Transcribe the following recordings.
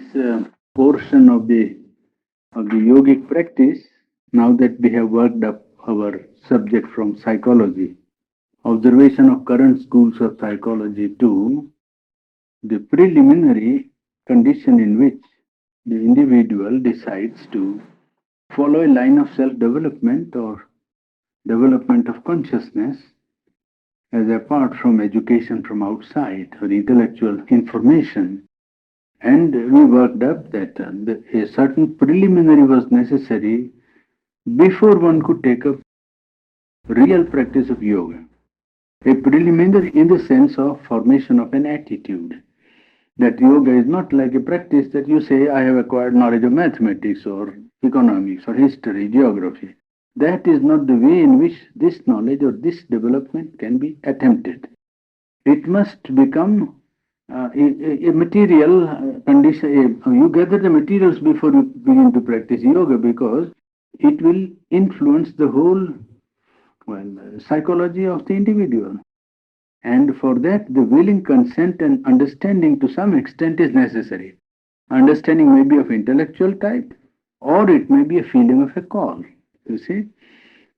this portion of the yogic practice, now that we have worked up our subject from psychology, observation of current schools of psychology to the preliminary condition in which the individual decides to follow a line of self-development or development of consciousness as apart from education from outside or intellectual information. And we worked up that a certain preliminary was necessary before one could take up real practice of yoga. A preliminary in the sense of formation of an attitude. That yoga is not like a practice that you say, I have acquired knowledge of mathematics or economics or history, geography. That is not the way in which this knowledge or this development can be attempted. It must become a material condition. You gather the materials before you begin to practice yoga because it will influence the whole psychology of the individual. And for that, the willing consent and understanding to some extent is necessary. Understanding may be of intellectual type, or it may be a feeling of a call. You see,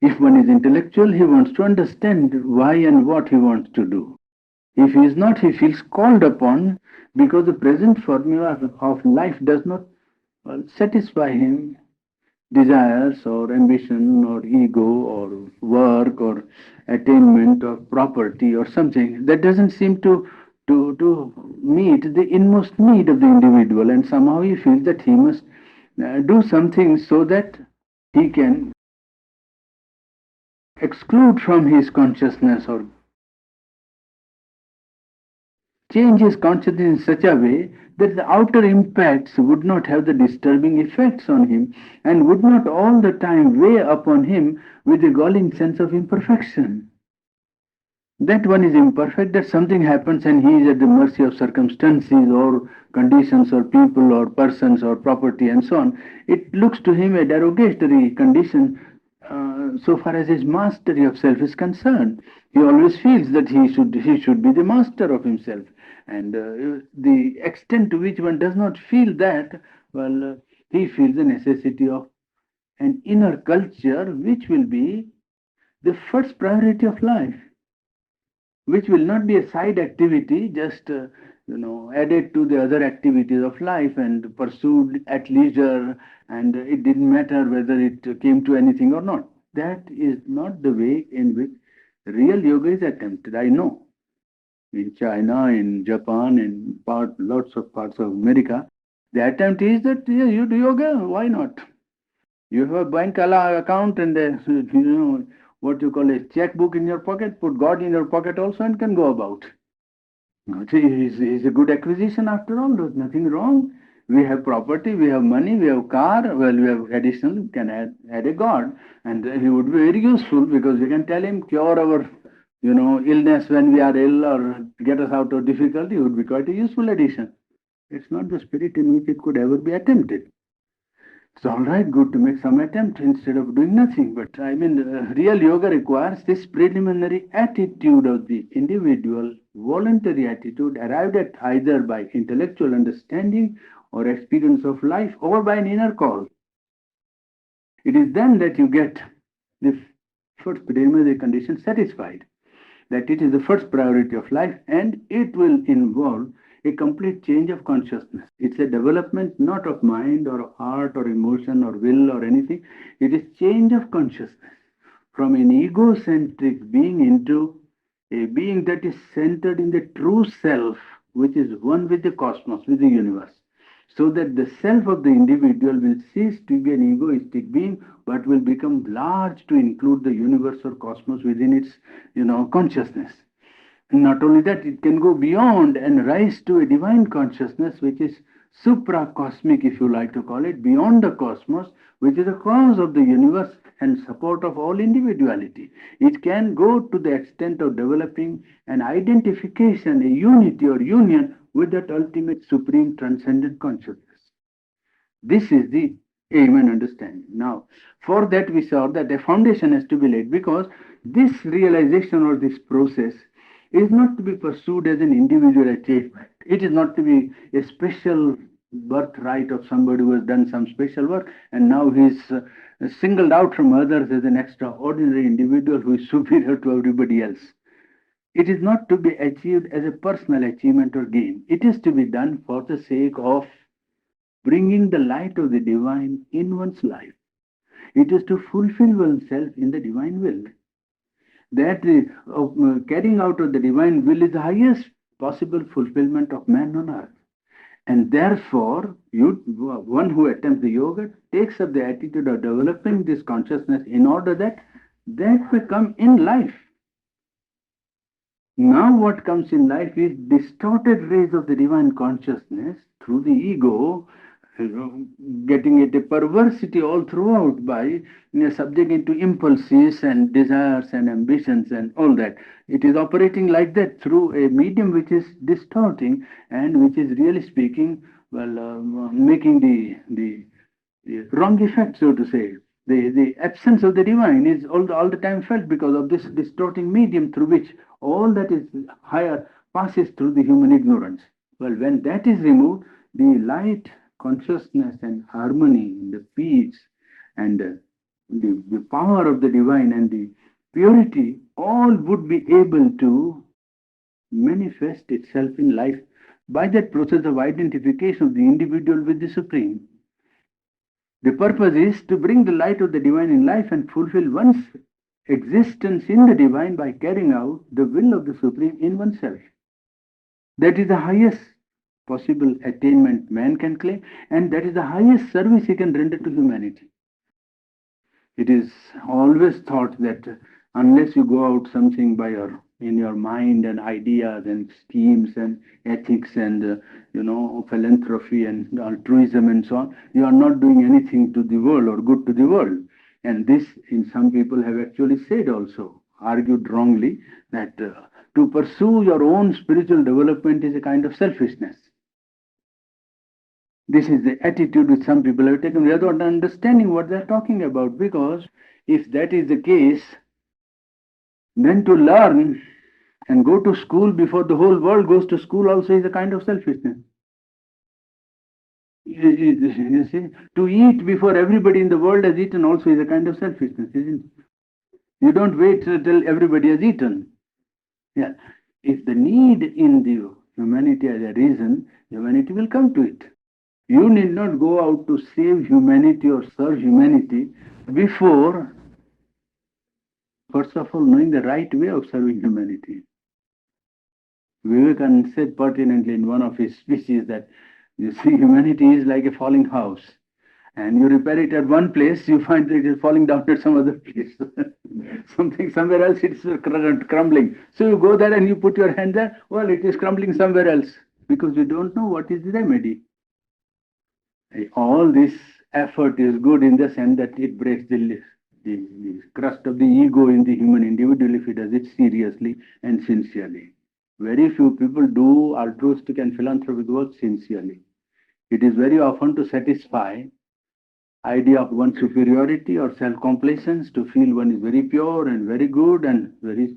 if one is intellectual, he wants to understand why and what he wants to do. If he is not, he feels called upon because the present formula of life does not satisfy him. Desires or ambition or ego or work or attainment or property or something that doesn't seem to meet the inmost need of the individual, and somehow he feels that he must do something so that he can exclude from his consciousness or change his consciousness in such a way that the outer impacts would not have the disturbing effects on him and would not all the time weigh upon him with a galling sense of imperfection. That one is imperfect, that something happens and he is at the mercy of circumstances or conditions or people or persons or property and so on. It looks to him a derogatory condition so far as his mastery of self is concerned. He always feels that he should be the master of himself. And the extent to which one does not feel that, he feels the necessity of an inner culture which will be the first priority of life, which will not be a side activity just added to the other activities of life and pursued at leisure, and it didn't matter whether it came to anything or not. That is not the way in which real yoga is attempted. I know in China, in Japan, in lots of parts of America, the attempt is that you do yoga, why not? You have a bank account and what you call a checkbook in your pocket, put God in your pocket also and can go about. It's a good acquisition after all. There's nothing wrong. We have property, we have money, we have car. Well, we have additional, can add a God, and he would be very useful because we can tell him cure our, illness when we are ill or get us out of difficulty. It would be quite a useful addition. It's not the spirit in which it could ever be attempted. It's all right, good to make some attempt instead of doing nothing. But I mean, real yoga requires this preliminary attitude of the individual, voluntary attitude arrived at either by intellectual understanding or experience of life or by an inner call. It is then that you get the first preliminary condition satisfied, that it is the first priority of life and it will involve a complete change of consciousness. It's a development not of mind or heart or emotion or will or anything. It is change of consciousness from an egocentric being into a being that is centered in the true self, which is one with the cosmos, with the universe. So that the self of the individual will cease to be an egoistic being, but will become large to include the universe or cosmos within its, consciousness. Not only that, it can go beyond and rise to a divine consciousness which is supra-cosmic, if you like to call it, beyond the cosmos, which is the cause of the universe and support of all individuality. It can go to the extent of developing an identification, a unity or union with that ultimate supreme transcendent consciousness. This is the aim and understanding. Now, for that we saw that a foundation has to be laid because this realization or this process is not to be pursued as an individual achievement. It is not to be a special birthright of somebody who has done some special work, and now he's singled out from others as an extraordinary individual who is superior to everybody else. It is not to be achieved as a personal achievement or gain. It is to be done for the sake of bringing the light of the divine in one's life. It is to fulfill oneself in the divine will. That carrying out of the divine will is the highest possible fulfillment of man on earth. And therefore, one who attempts the yoga takes up the attitude of developing this consciousness in order that that may come in life. Now, what comes in life is distorted rays of the divine consciousness through the ego, getting it a perversity all throughout by subjecting to impulses and desires and ambitions and all that. It is operating like that through a medium which is distorting and which is really speaking, well, making the wrong effect, so to say. The absence of the divine is all the time felt because of this distorting medium through which all that is higher passes through the human ignorance. Well, when that is removed, the light, consciousness, and harmony, and the peace, and the power of the divine and the purity all would be able to manifest itself in life by that process of identification of the individual with the Supreme. The purpose is to bring the light of the divine in life and fulfill one's existence in the divine by carrying out the will of the Supreme in oneself. That is the highest possible attainment man can claim, and that is the highest service he can render to humanity. It is always thought that unless you go out something by in your mind and ideas and schemes and ethics and philanthropy and altruism and so on, you are not doing anything to the world or good to the world. And this, in some people have actually said also, argued wrongly, that to pursue your own spiritual development is a kind of selfishness. This is the attitude which some people have taken without understanding what they are talking about, because if that is the case, then to learn and go to school before the whole world goes to school also is a kind of selfishness. You see, to eat before everybody in the world has eaten also is a kind of selfishness, isn't it? You don't wait till everybody has eaten. Yeah. If the need in the humanity has arisen, humanity will come to it. You need not go out to save humanity or serve humanity before, first of all, knowing the right way of serving humanity. Vivekananda said pertinently in one of his speeches that, you see, humanity is like a falling house. And you repair it at one place, you find that it is falling down at some other place. Something somewhere else, it's crumbling. So you go there and you put your hand there, well, it is crumbling somewhere else, because you don't know what is the remedy. All this effort is good in the sense that it breaks the crust of the ego in the human individual if it does it seriously and sincerely. Very few people do altruistic and philanthropic work sincerely. It is very often to satisfy idea of one's superiority or self-complacence, to feel one is very pure and very good and very,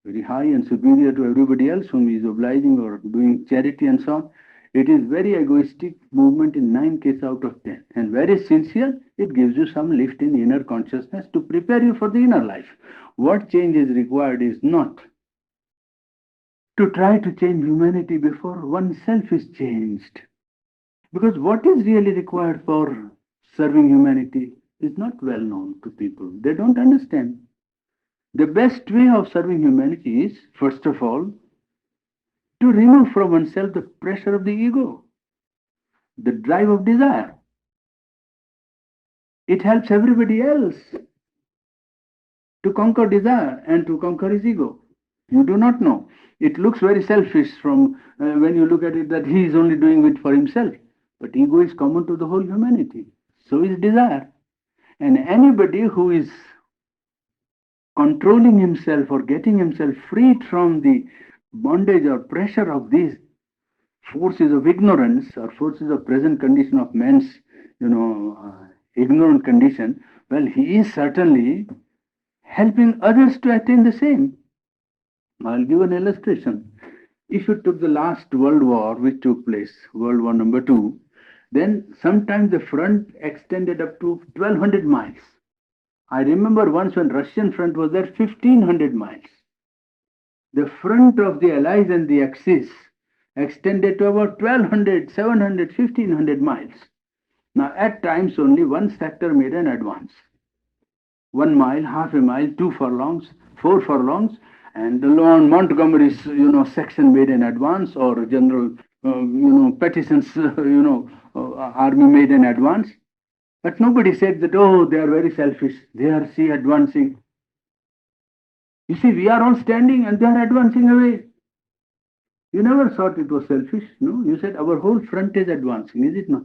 very high and superior to everybody else whom he is obliging or doing charity and so on. It is very egoistic movement in 9 cases out of 10, and very sincere. It gives you some lift in inner consciousness to prepare you for the inner life. What change is required is not to try to change humanity before oneself is changed. Because what is really required for serving humanity is not well known to people. They don't understand. The best way of serving humanity is, first of all, to remove from oneself the pressure of the ego, the drive of desire. It helps everybody else to conquer desire and to conquer his ego. You do not know. It looks very selfish from when you look at it that he is only doing it for himself. But ego is common to the whole humanity. So is desire. And anybody who is controlling himself or getting himself freed from the bondage or pressure of these forces of ignorance or forces of present condition of man's, ignorant condition, well, he is certainly helping others to attain the same. I'll give an illustration. If you took the last World War, which took place, World War number 2, Then sometimes the front extended up to 1200 miles. I remember once when Russian front was there 1500 miles. The front of the Allies and the Axis extended to about 1200, 700, 1500 miles. Now, at times, only one sector made an advance. 1 mile, half a mile, 2 furlongs, 4 furlongs, and the Lord Montgomery's, section made an advance, or General, Pattison's, army made an advance. But nobody said that, oh, they are very selfish. They are, see, advancing. You see, we are all standing and they are advancing away. You never thought it was selfish, no? You said our whole front is advancing, is it not?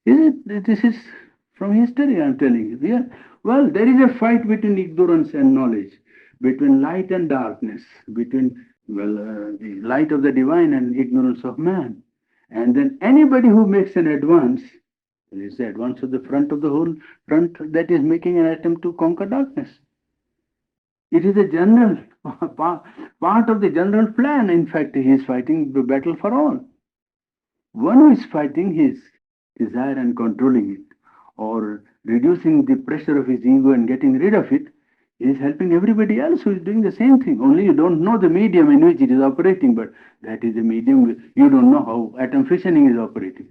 Is it? This is from history, I'm telling you. Well, there is a fight between ignorance and knowledge, between light and darkness, between, the light of the divine and ignorance of man. And then anybody who makes an advance, there is the advance of the front of the whole front that is making an attempt to conquer darkness. It is a general part of the general plan. In fact, he is fighting the battle for all. One who is fighting his desire and controlling it, or reducing the pressure of his ego and getting rid of it, is helping everybody else who is doing the same thing. Only you don't know the medium in which it is operating, but that is the medium. You don't know how atom fissioning is operating.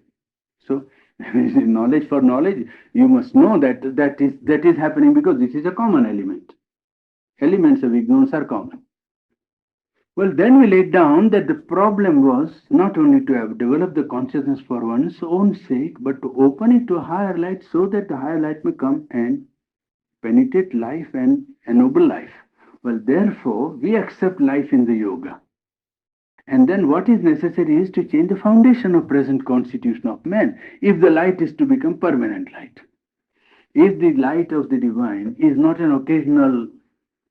So, knowledge for knowledge, you must know that is happening because this is a common element. Elements of ignorance are common. Well, then we laid down that the problem was not only to have developed the consciousness for one's own sake, but to open it to a higher light so that the higher light may come and penetrate life and ennoble life. Well, therefore, we accept life in the yoga. And then what is necessary is to change the foundation of present constitution of man, if the light is to become permanent light. If the light of the divine is not an occasional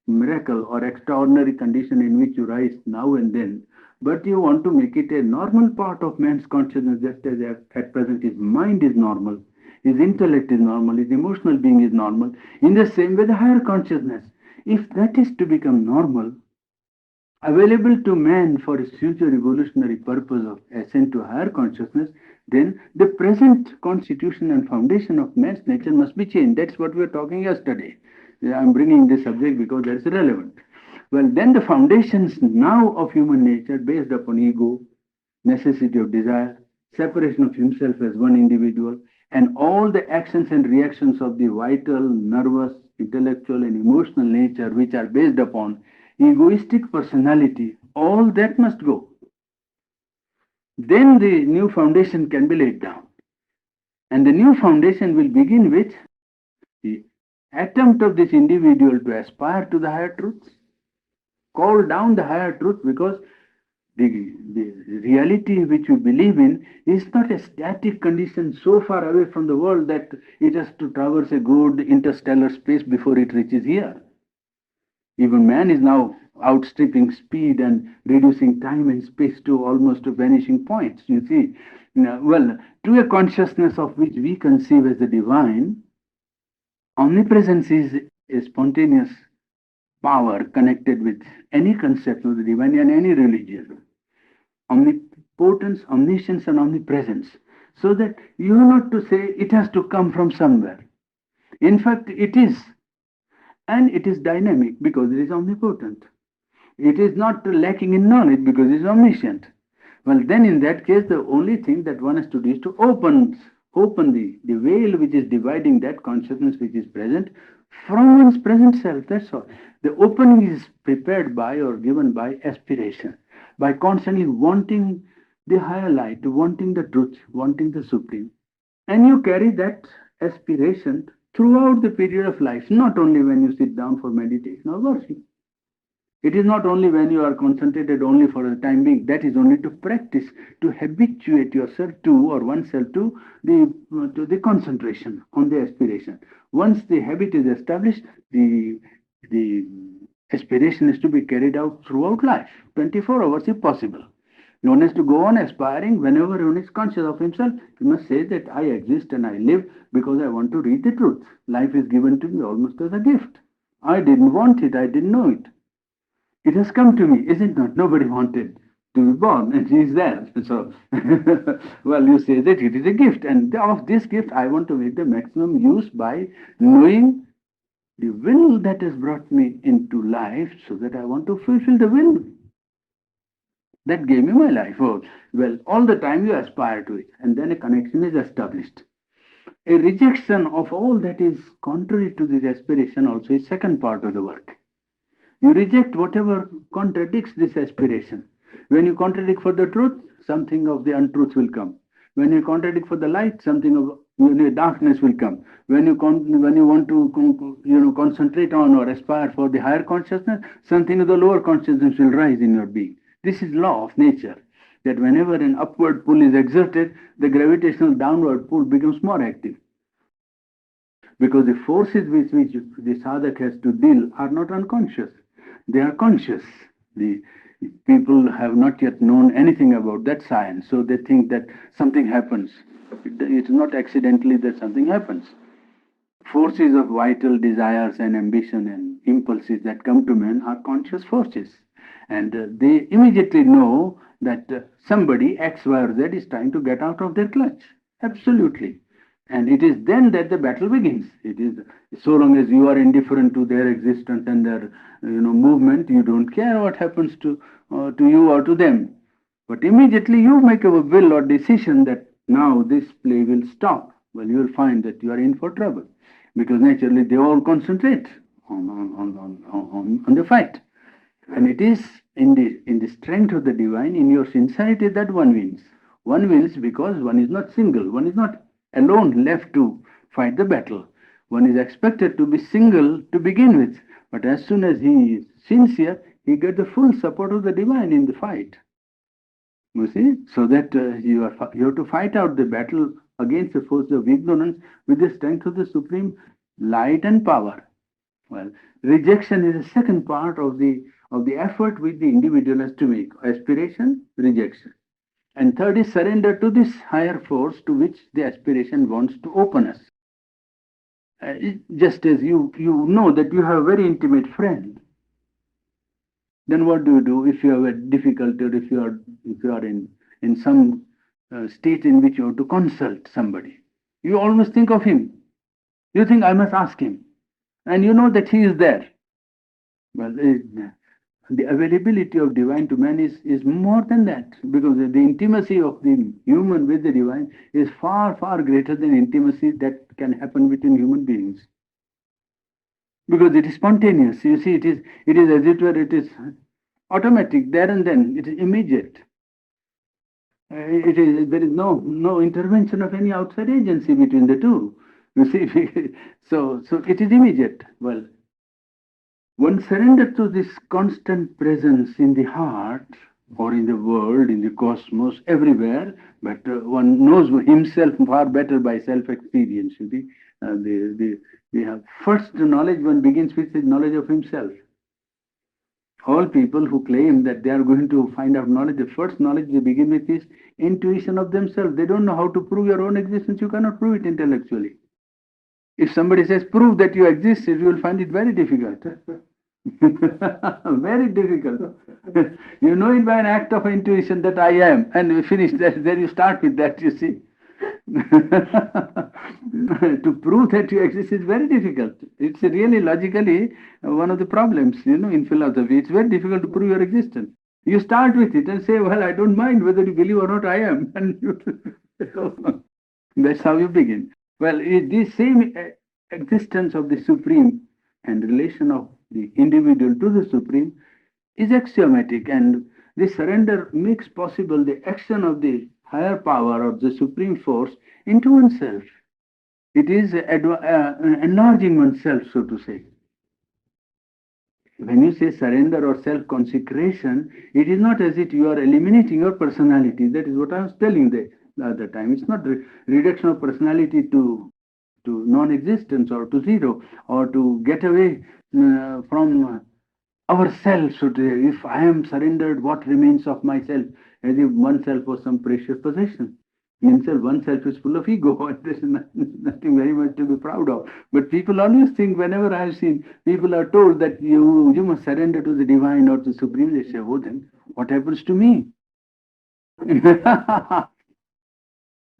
miracle or extraordinary condition in which you rise now and then, but you want to make it a normal part of man's consciousness, just as at present his mind is normal, his intellect is normal, his emotional being is normal. In the same way, the higher consciousness, if that is to become normal, available to man for his future evolutionary purpose of ascent to higher consciousness, then the present constitution and foundation of man's nature must be changed. That's what we were talking yesterday. I'm bringing this subject because that's relevant. Well, then the foundations now of human nature based upon ego, necessity of desire, separation of himself as one individual, and all the actions and reactions of the vital, nervous, intellectual, and emotional nature which are based upon egoistic personality, all that must go. Then the new foundation can be laid down. And the new foundation will begin with the attempt of this individual to aspire to the higher truths, call down the higher truth, because the reality which you believe in is not a static condition so far away from the world that it has to traverse a good interstellar space before it reaches here. Even man is now outstripping speed and reducing time and space to almost vanishing points. You see, well, to a consciousness of which we conceive as the divine, omnipresence is a spontaneous power connected with any concept of the divine and any religion. Omnipotence, omniscience, and omnipresence. So that you are not to say it has to come from somewhere. In fact, it is. And it is dynamic because it is omnipotent. It is not lacking in knowledge because it is omniscient. Well, then in that case, the only thing that one has to do is to open the veil which is dividing that consciousness which is present from one's present self. That's all. The opening is prepared by or given by aspiration, by constantly wanting the higher light, wanting the truth, wanting the supreme. And you carry that aspiration throughout the period of life, not only when you sit down for meditation or worship. It is not only when you are concentrated only for the time being. That is only to practice, to habituate yourself to, or oneself to the concentration on the aspiration. Once the habit is established, the aspiration is to be carried out throughout life, 24 hours if possible. One has to go on aspiring whenever one is conscious of himself. He must say that I exist and I live because I want to read the truth. Life is given to me almost as a gift. I didn't want it, I didn't know it. It has come to me, is it not? Nobody wanted. to be born, and he is there. So, well, you say that it is a gift, and of this gift, I want to make the maximum use by knowing the will that has brought me into life, so that I want to fulfill the will that gave me my life. Oh, well, all the time you aspire to it, and then a connection is established. A rejection of all that is contrary to this aspiration also is second part of the work. You reject whatever contradicts this aspiration. When you contradict for the truth, something of the untruth will come. When you contradict for the light, something of darkness will come. When you want to concentrate on or aspire for the higher consciousness, something of the lower consciousness will rise in your being. This is law of nature. That whenever an upward pull is exerted, the gravitational downward pull becomes more active. Because the forces with which the sadhak has to deal are not unconscious. They are conscious. The people have not yet known anything about that science, so they think that something happens. It's not accidentally that something happens. Forces of vital desires and ambition and impulses that come to men are conscious forces. And they immediately know that somebody, X, Y, or Z, is trying to get out of their clutch. Absolutely. And it is then that the battle begins. It is so long as you are indifferent to their existence and their movement, you don't care what happens to you or to them. But immediately you make a will or decision that now this play will stop. Well, you will find that you are in for trouble, because naturally they all concentrate on the fight. And it is in the strength of the divine, in your sincerity, that one wins. One wins because one is not single. One is not alone left to fight the battle. One is expected to be single to begin with. But as soon as he is sincere, he gets the full support of the divine in the fight. You see? So that you have to fight out the battle against the force of ignorance with the strength of the supreme light and power. Well, rejection is the second part of the effort which the individual has to make. Aspiration, rejection. And third is surrender to this higher force to which the aspiration wants to open us. Just as you know that you have a very intimate friend, then what do if you have a difficulty, or if you are in some state in which you have to consult somebody? You always think of him. You think, I must ask him. And you know that he is there. Well, the availability of divine to man is more than that, because the intimacy of the human with the divine is far, far greater than intimacy that can happen between human beings. Because it is spontaneous. You see, it is as it were, it is automatic, there and then, it is immediate. There is no intervention of any outside agency between the two. You see, so it is immediate. Well, one surrenders to this constant presence in the heart, or in the world, in the cosmos, everywhere, but one knows himself far better by self-experience. You see, we have first knowledge one begins with is knowledge of himself. All people who claim that they are going to find out knowledge, the first knowledge they begin with is intuition of themselves. They don't know how to prove your own existence. You cannot prove it intellectually. If somebody says, prove that you exist, you will find it very difficult. Very difficult. You know it by an act of intuition that I am, and we finish that. Then you start with that, you see. To prove that you exist is very difficult. It's really logically one of the problems, in philosophy. It's very difficult to prove your existence. You start with it and say, well, I don't mind whether you believe or not, I am. And that's how you begin. Well, this same existence of the Supreme and relation of the individual to the Supreme is axiomatic, and this surrender makes possible the action of the higher power of the Supreme Force into oneself. It is enlarging oneself, so to say. When you say surrender or self-consecration, it is not as if you are eliminating your personality. That is what I was telling the other time. It's not reduction of personality to non-existence or to zero, or to get away from ourselves. So if I am surrendered, what remains of myself? As if oneself was some precious possession. Himself, oneself is full of ego, and there is nothing very much to be proud of. But people always think, whenever I have seen, people are told that you must surrender to the divine or to the Supreme, they say, oh, then what happens to me?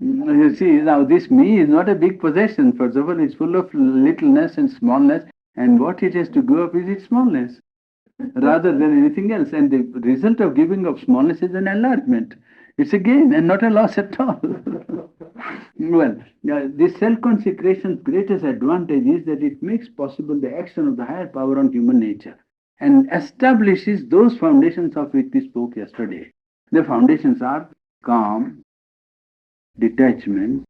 You see, now this me is not a big possession. First of all, it's full of littleness and smallness, and what it has to go up is its smallness rather than anything else. And the result of giving up smallness is an enlargement. It's a gain and not a loss at all. Well, this self-consecration's greatest advantage is that it makes possible the action of the higher power on human nature and establishes those foundations of which we spoke yesterday. The foundations are calm, detachment,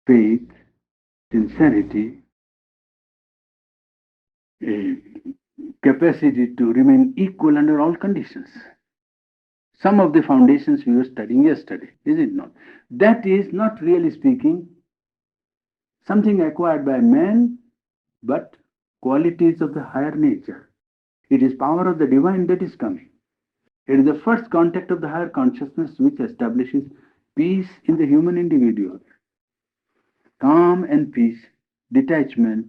faith, sincerity, a capacity to remain equal under all conditions. Some of the foundations we were studying yesterday, is it not? That is not really speaking something acquired by man, but qualities of the higher nature. It is power of the divine that is coming. It is the first contact of the higher consciousness which establishes peace in the human individual. Calm and peace, detachment,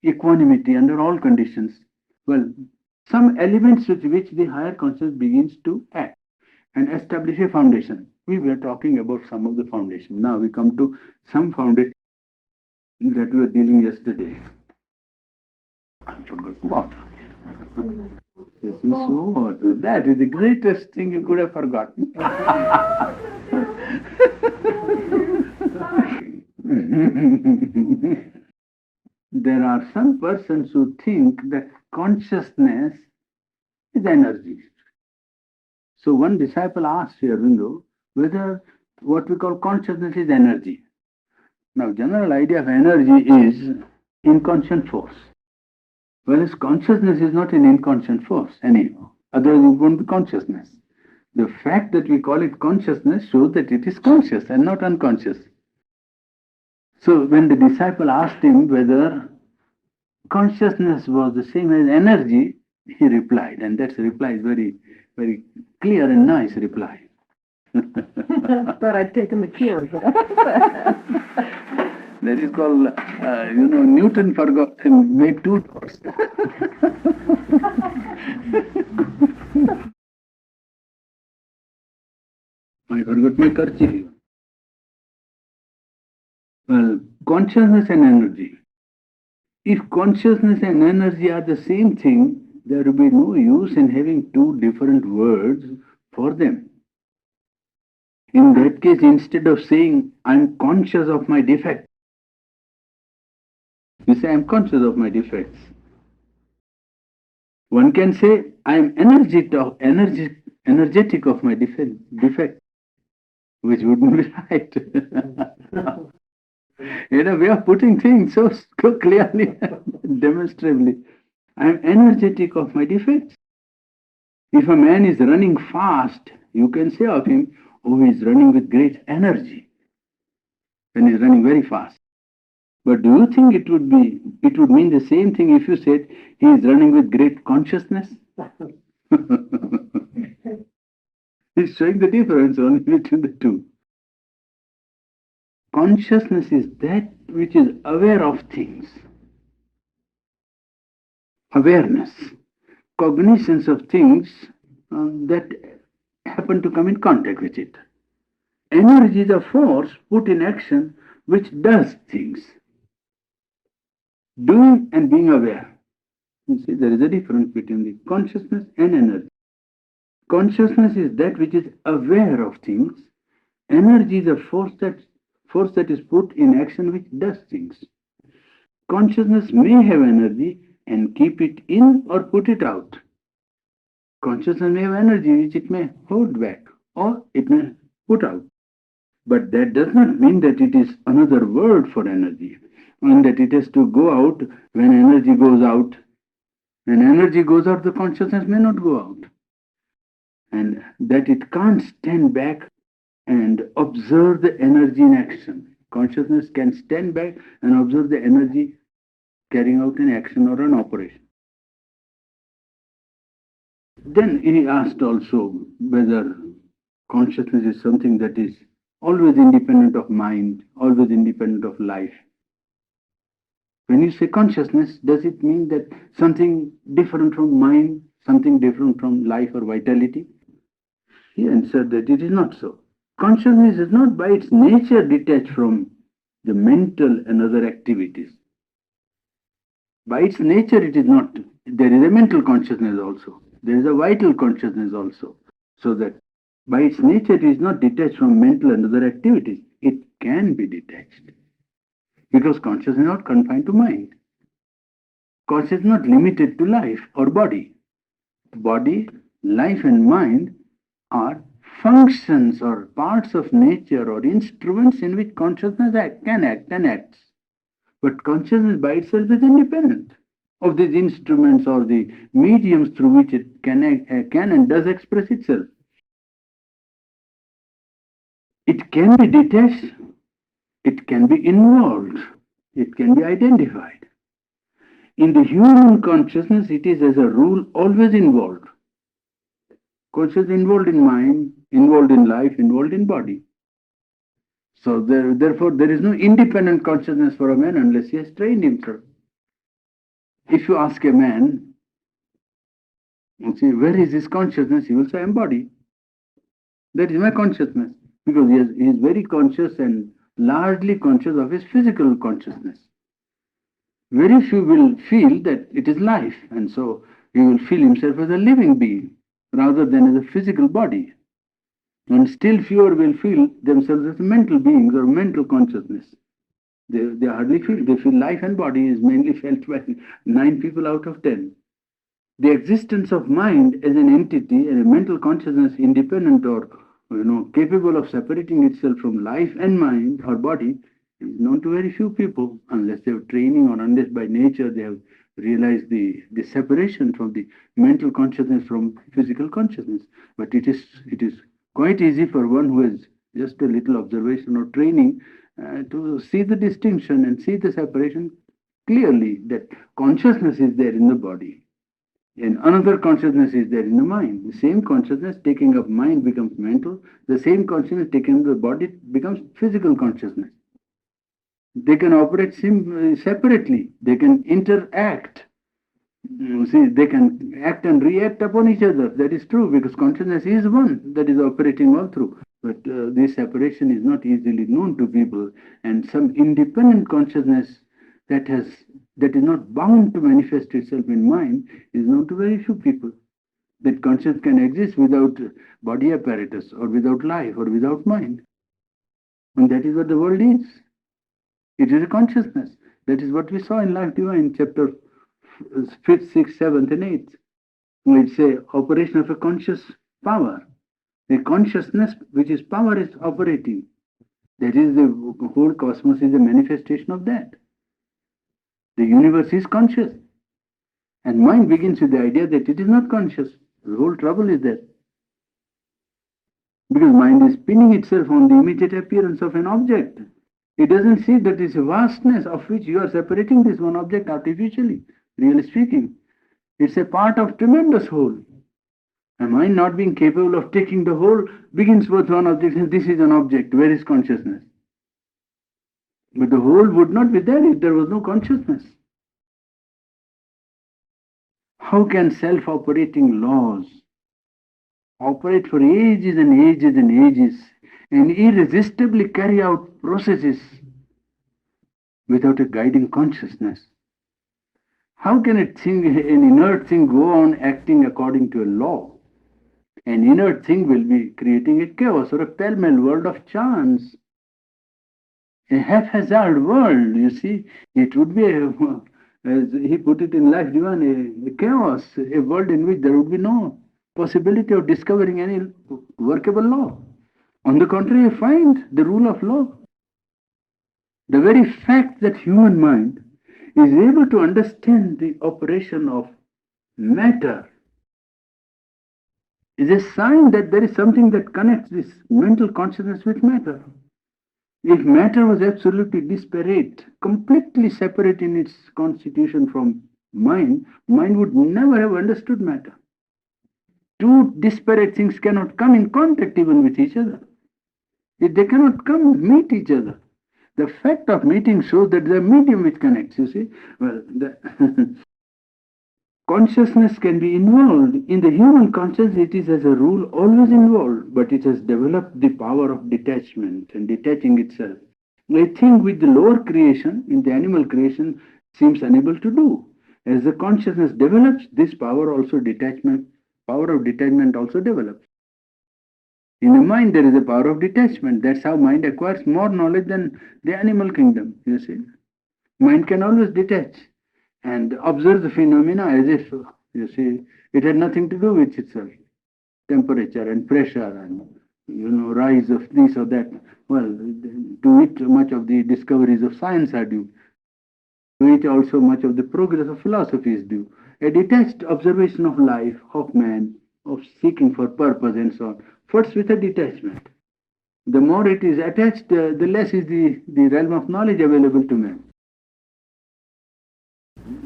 equanimity under all conditions. Well, some elements with which the higher consciousness begins to act and establish a foundation. We were talking about some of the foundation. Now we come to some foundation that we were dealing yesterday. I forgot what. This is what? That is the greatest thing you could have forgotten. There are some persons who think that consciousness is energy. So one disciple asked Sri Aurobindo whether what we call consciousness is energy. Now, general idea of energy is inconscient force. Whereas consciousness is not an inconscient force anyhow. Otherwise it won't be consciousness. The fact that we call it consciousness shows that it is conscious and not unconscious. So when the disciple asked him whether consciousness was the same as energy, he replied, and that reply is very, very clear and nice reply. Thought I'd taken the cue. That is called, Newton forgot and made two dots. I forgot my kerchief. Well, consciousness and energy. If consciousness and energy are the same thing, there will be no use in having two different words for them. In that case, instead of saying, I'm conscious of my defect, you say, I'm conscious of my defects. One can say, I'm energetic of my defect, which wouldn't be right. In a way of putting things so clearly, demonstrably, I'm energetic of my defects. If a man is running fast, you can say of him, oh, he's running with great energy when he's running very fast. But do you think it would mean the same thing if you said he is running with great consciousness? He's showing the difference only between the two. Consciousness is that which is aware of things. Awareness, cognitions of things that happen to come in contact with it. Energy is a force put in action which does things. Doing and being aware. You see, there is a difference between the consciousness and energy. Consciousness is that which is aware of things. Energy is a force that is put in action which does things. Consciousness may have energy and keep it in or put it out. Consciousness may have energy which it may hold back or it may put out. But that does not mean that it is another word for energy and that it has to go out when energy goes out. When energy goes out, the consciousness may not go out. And that it can't stand back and observe the energy in action. Consciousness can stand back and observe the energy carrying out an action or an operation. Then he asked also whether consciousness is something that is always independent of mind, always independent of life. When you say consciousness, does it mean that something different from mind, something different from life or vitality? He answered that it is not so. Consciousness is not by its nature detached from the mental and other activities. By its nature, it is not. There is a mental consciousness also. There is a vital consciousness also. So that by its nature, it is not detached from mental and other activities. It can be detached because consciousness is not confined to mind. Consciousness is not limited to life or body. Body, life, and mind are functions or parts of nature or instruments in which consciousness can act and acts. But consciousness by itself is independent of these instruments or the mediums through which it can and does express itself. It can be detached, it can be involved, it can be identified. In the human consciousness, it is as a rule always involved. Consciousness involved in mind, involved in life, involved in body. So therefore, there is no independent consciousness for a man unless he has trained himself. If you ask a man, you see, where is his consciousness? He will say, I am body. That is my consciousness. Because he is very conscious and largely conscious of his physical consciousness. Very few will feel that it is life, and so he will feel himself as a living being rather than as a physical body. And still fewer will feel themselves as mental beings or mental consciousness. They hardly feel. They feel life and body is mainly felt by 9 people out of 10. The existence of mind as an entity and a mental consciousness independent or capable of separating itself from life and mind or body is known to very few people unless they have training or unless by nature they have realized the separation from the mental consciousness from physical consciousness. But it is quite easy for one who has just a little observation or training to see the distinction and see the separation clearly that consciousness is there in the body and another consciousness is there in the mind. The same consciousness taking up mind becomes mental. The same consciousness taking up the body becomes physical consciousness. They can operate separately. They can interact. See, they can act and react upon each other. That is true because consciousness is one that is operating all through. But this separation is not easily known to people, and some independent consciousness that has that is not bound to manifest itself in mind is known to very few people. That consciousness can exist without body apparatus or without life or without mind. And that is what the world is. It is a consciousness. That is what we saw in Life Divine, chapter 5th, 6th, 7th, and 8th. It's a operation of a conscious power. The consciousness, which is power, is operating. That is, the whole cosmos is a manifestation of that. The universe is conscious. And mind begins with the idea that it is not conscious. The whole trouble is there. Because mind is pinning itself on the immediate appearance of an object. It doesn't see that it's a vastness of which you are separating this one object artificially, really speaking. It's a part of tremendous whole. And mind not being capable of taking the whole begins with one object and this is an object. Where is consciousness? But the whole would not be there if there was no consciousness. How can self-operating laws operate for ages and ages and ages and irresistibly carry out processes without a guiding consciousness? How can an inert thing go on acting according to a law? An inert thing will be creating a chaos or a pell-mell world of chance. A haphazard world, you see. It would be, as he put it in Life Divine, a chaos, a world in which there would be no possibility of discovering any workable law. On the contrary, you find the rule of law. The very fact that human mind is able to understand the operation of matter is a sign that there is something that connects this mental consciousness with matter. If matter was absolutely disparate, completely separate in its constitution from mind, mind would never have understood matter. Two disparate things cannot come in contact even with each other. They cannot come meet each other. The fact of meeting shows that the medium which connects, you see. Well, Consciousness can be involved. In the human consciousness, it is as a rule always involved, but it has developed the power of detachment and detaching itself. A thing with the lower creation, in the animal creation, seems unable to do. As the consciousness develops, this power of detachment also develops. In the mind, there is a power of detachment. That's how mind acquires more knowledge than the animal kingdom, you see. Mind can always detach and observe the phenomena as if, you see, it had nothing to do with itself. Temperature and pressure and, rise of this or that. Well, to it, much of the discoveries of science are due. To it also much of the progress of philosophy is due. A detached observation of life, of man, of seeking for purpose and so on, first with a detachment. The more it is attached, the less is the realm of knowledge available to man.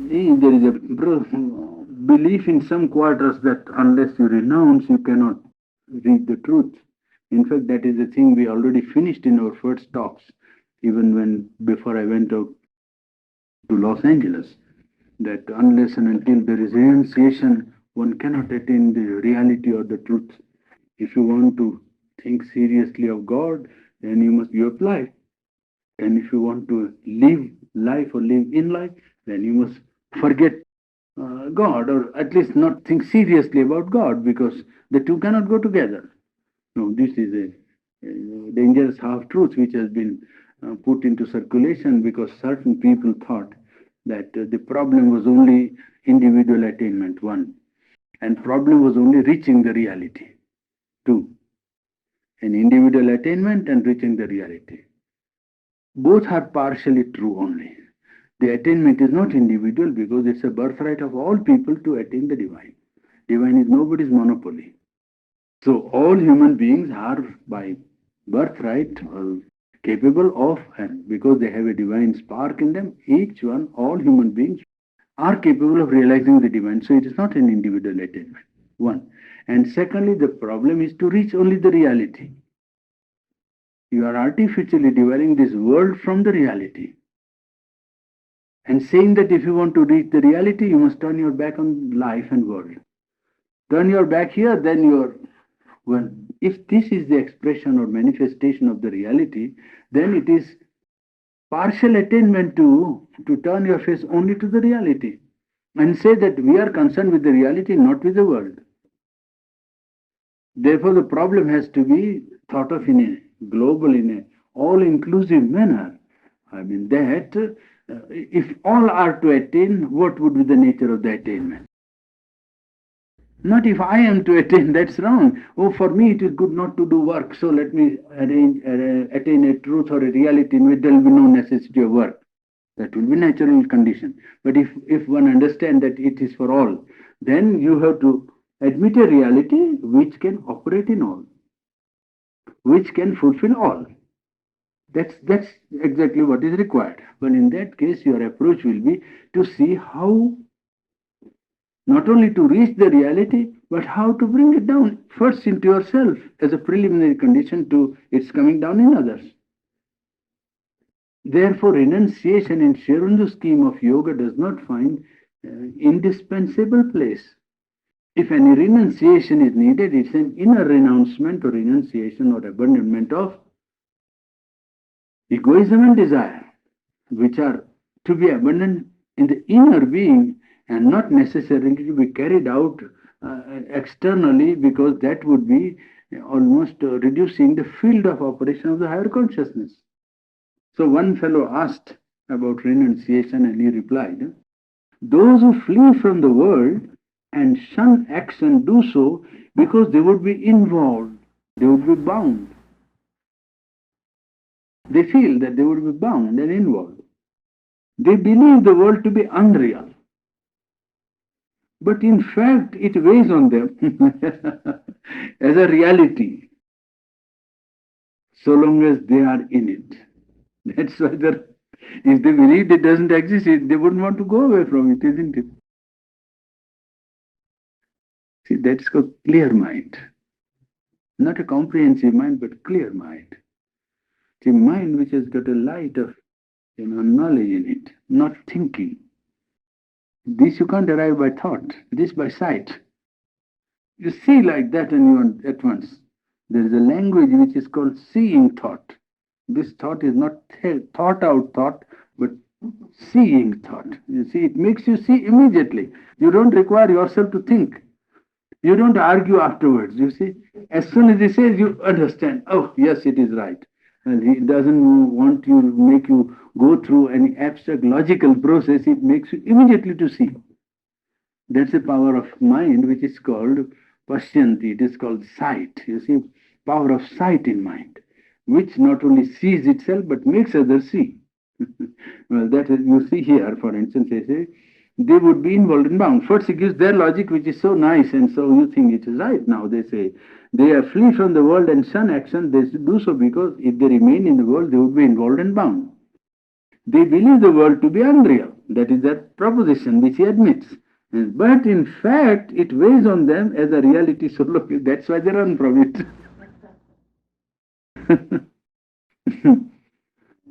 There is a belief in some quarters that unless you renounce, you cannot read the truth. In fact, that is the thing we already finished in our first talks, even when before I went out to Los Angeles, that unless and until there is renunciation, one cannot attain the reality or the truth. If you want to think seriously of God, then you must be applied. And if you want to live life or live in life, then you must forget God, or at least not think seriously about God, because the two cannot go together. No, this is a dangerous half truth which has been put into circulation because certain people thought that the problem was only individual attainment, one, and problem was only reaching the reality, two, an individual attainment and reaching the reality. Both are partially true only. The attainment is not individual because it's a birthright of all people to attain the divine. Divine is nobody's monopoly. So all human beings are by birthright capable of, and because they have a divine spark in them, each one, all human beings are capable of realizing the divine. So it is not an individual attainment. One. And secondly, the problem is to reach only the reality. You are artificially dividing this world from the reality and saying that if you want to reach the reality, you must turn your back on life and world. Turn your back here, then you're, well, if this is the expression or manifestation of the reality, then it is partial attainment to turn your face only to the reality and say that we are concerned with the reality, not with the world. Therefore, the problem has to be thought of in a global, in a all-inclusive manner. I mean that if all are to attain, what would be the nature of the attainment? Not if I am to attain, that's wrong. Oh, for me it is good not to do work, so let me attain a truth or a reality in which there will be no necessity of work. That will be natural condition. But if one understands that it is for all, then you have to admit a reality which can operate in all, which can fulfill all. That's exactly what is required. But in that case, your approach will be to see how not only to reach the reality, but how to bring it down first into yourself as a preliminary condition to its coming down in others. Therefore, renunciation in Sri Aurobindo's scheme of yoga does not find indispensable place. If any renunciation is needed, it's an inner renouncement or renunciation or abandonment of egoism and desire, which are to be abandoned in the inner being and not necessarily to be carried out externally, because that would be almost reducing the field of operation of the higher consciousness. So one fellow asked about renunciation and he replied, those who flee from the world and shun action do so because they would be involved, they would be bound. They feel that they would be bound and involved. They believe the world to be unreal. But in fact, it weighs on them as a reality, so long as they are in it. That's why if they believed it doesn't exist, they wouldn't want to go away from it, isn't it? See, that's called clear mind. Not a comprehensive mind, but clear mind. The mind which has got a light of knowledge in it, not thinking. This you can't arrive by thought, this by sight. You see like that and you at once. There is a language which is called seeing thought. This thought is not thought out thought, but seeing thought. You see, it makes you see immediately. You don't require yourself to think. You don't argue afterwards. You see, as soon as he says, you understand. Oh, yes, it is right. And he doesn't want you to make you go through any abstract logical process. It makes you immediately to see. That's the power of mind, which is called pashyanti. It is called sight. You see, power of sight in mind, which not only sees itself but makes others see. Well, that is, you see here, for instance, they say they would be involved and bound. First, he gives their logic, which is so nice, and so you think it is right. Now they say they are flee from the world and shun action. They do so because if they remain in the world, they would be involved and bound. They believe the world to be unreal. That is their proposition, which he admits. But in fact, it weighs on them as a reality. So look, that's why they run from it.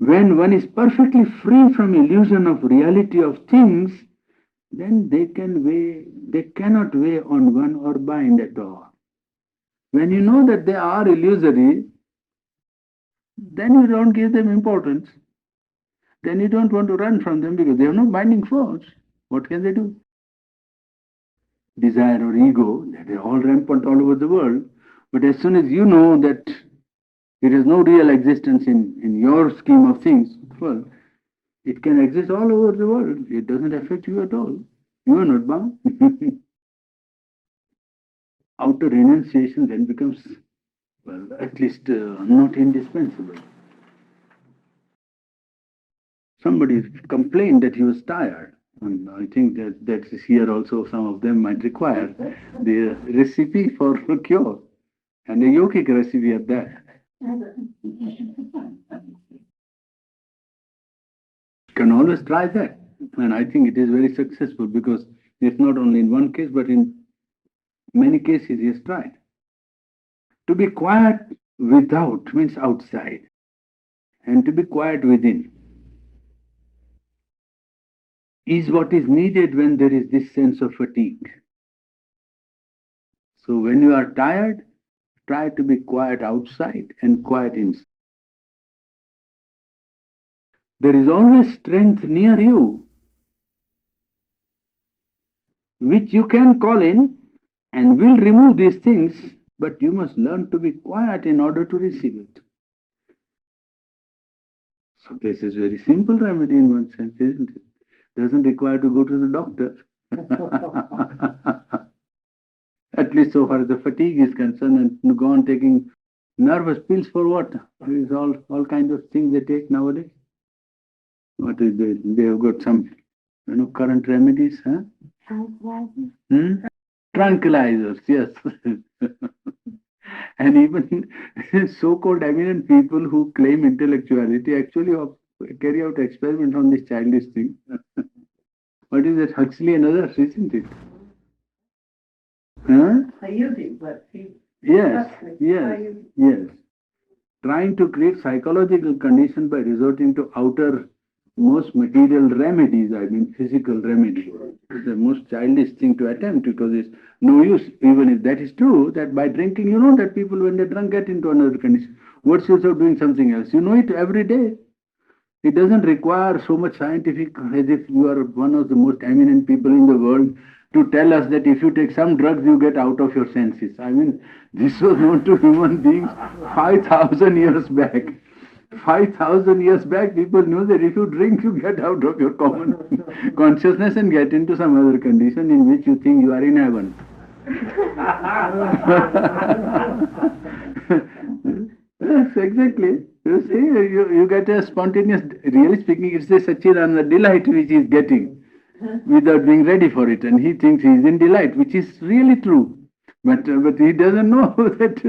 When one is perfectly free from illusion of reality of things, then they cannot weigh on one or bind at all. When you know that they are illusory, then you don't give them importance. Then you don't want to run from them because they have no binding force. What can they do? Desire or ego, that are all rampant all over the world. But as soon as you know that it has no real existence in your scheme of things, well, it can exist all over the world. It doesn't affect you at all. You are not bound. Outer renunciation then becomes, well, at least not indispensable. Somebody complained that he was tired. And I think that is here also some of them might require the recipe for a cure and a yogic recipe at that. Can always try that. And I think it is very successful because it's not only in one case, but in many cases he has tried. To be quiet without means outside, and to be quiet within is what is needed when there is this sense of fatigue. So when you are tired, try to be quiet outside and quiet inside. There is always strength near you, which you can call in and will remove these things, but you must learn to be quiet in order to receive it. So this is very simple remedy in one sense, isn't it? Doesn't require to go to the doctor. At least so far as the fatigue is concerned, and go on taking nervous pills for what? There is all kinds of things they take nowadays. What is they have got some current remedies, huh? Tranquilizers, yes. And even so-called eminent people who claim intellectuality actually carry out experiments on this childish thing. What is it? Huxley and others, isn't it? Huh? Yes, yes. Trying to create psychological condition by resorting to outer most material remedies, I mean physical remedies. It's the most childish thing to attempt because it's no use, even if that is true, that by drinking, you know that people when they're drunk get into another condition. What's use of doing something else? You know it every day. It doesn't require so much scientific, as if you are one of the most eminent people in the world, to tell us that if you take some drugs, you get out of your senses. I mean, this was known to human beings 5,000 years back. 5,000 years back, people knew that if you drink, you get out of your common consciousness and get into some other condition in which you think you are in heaven. Yes, exactly. You see, you get a spontaneous, really speaking, it's a Satchidananda delight which he is getting without being ready for it. And he thinks he is in delight, which is really true. But he doesn't know that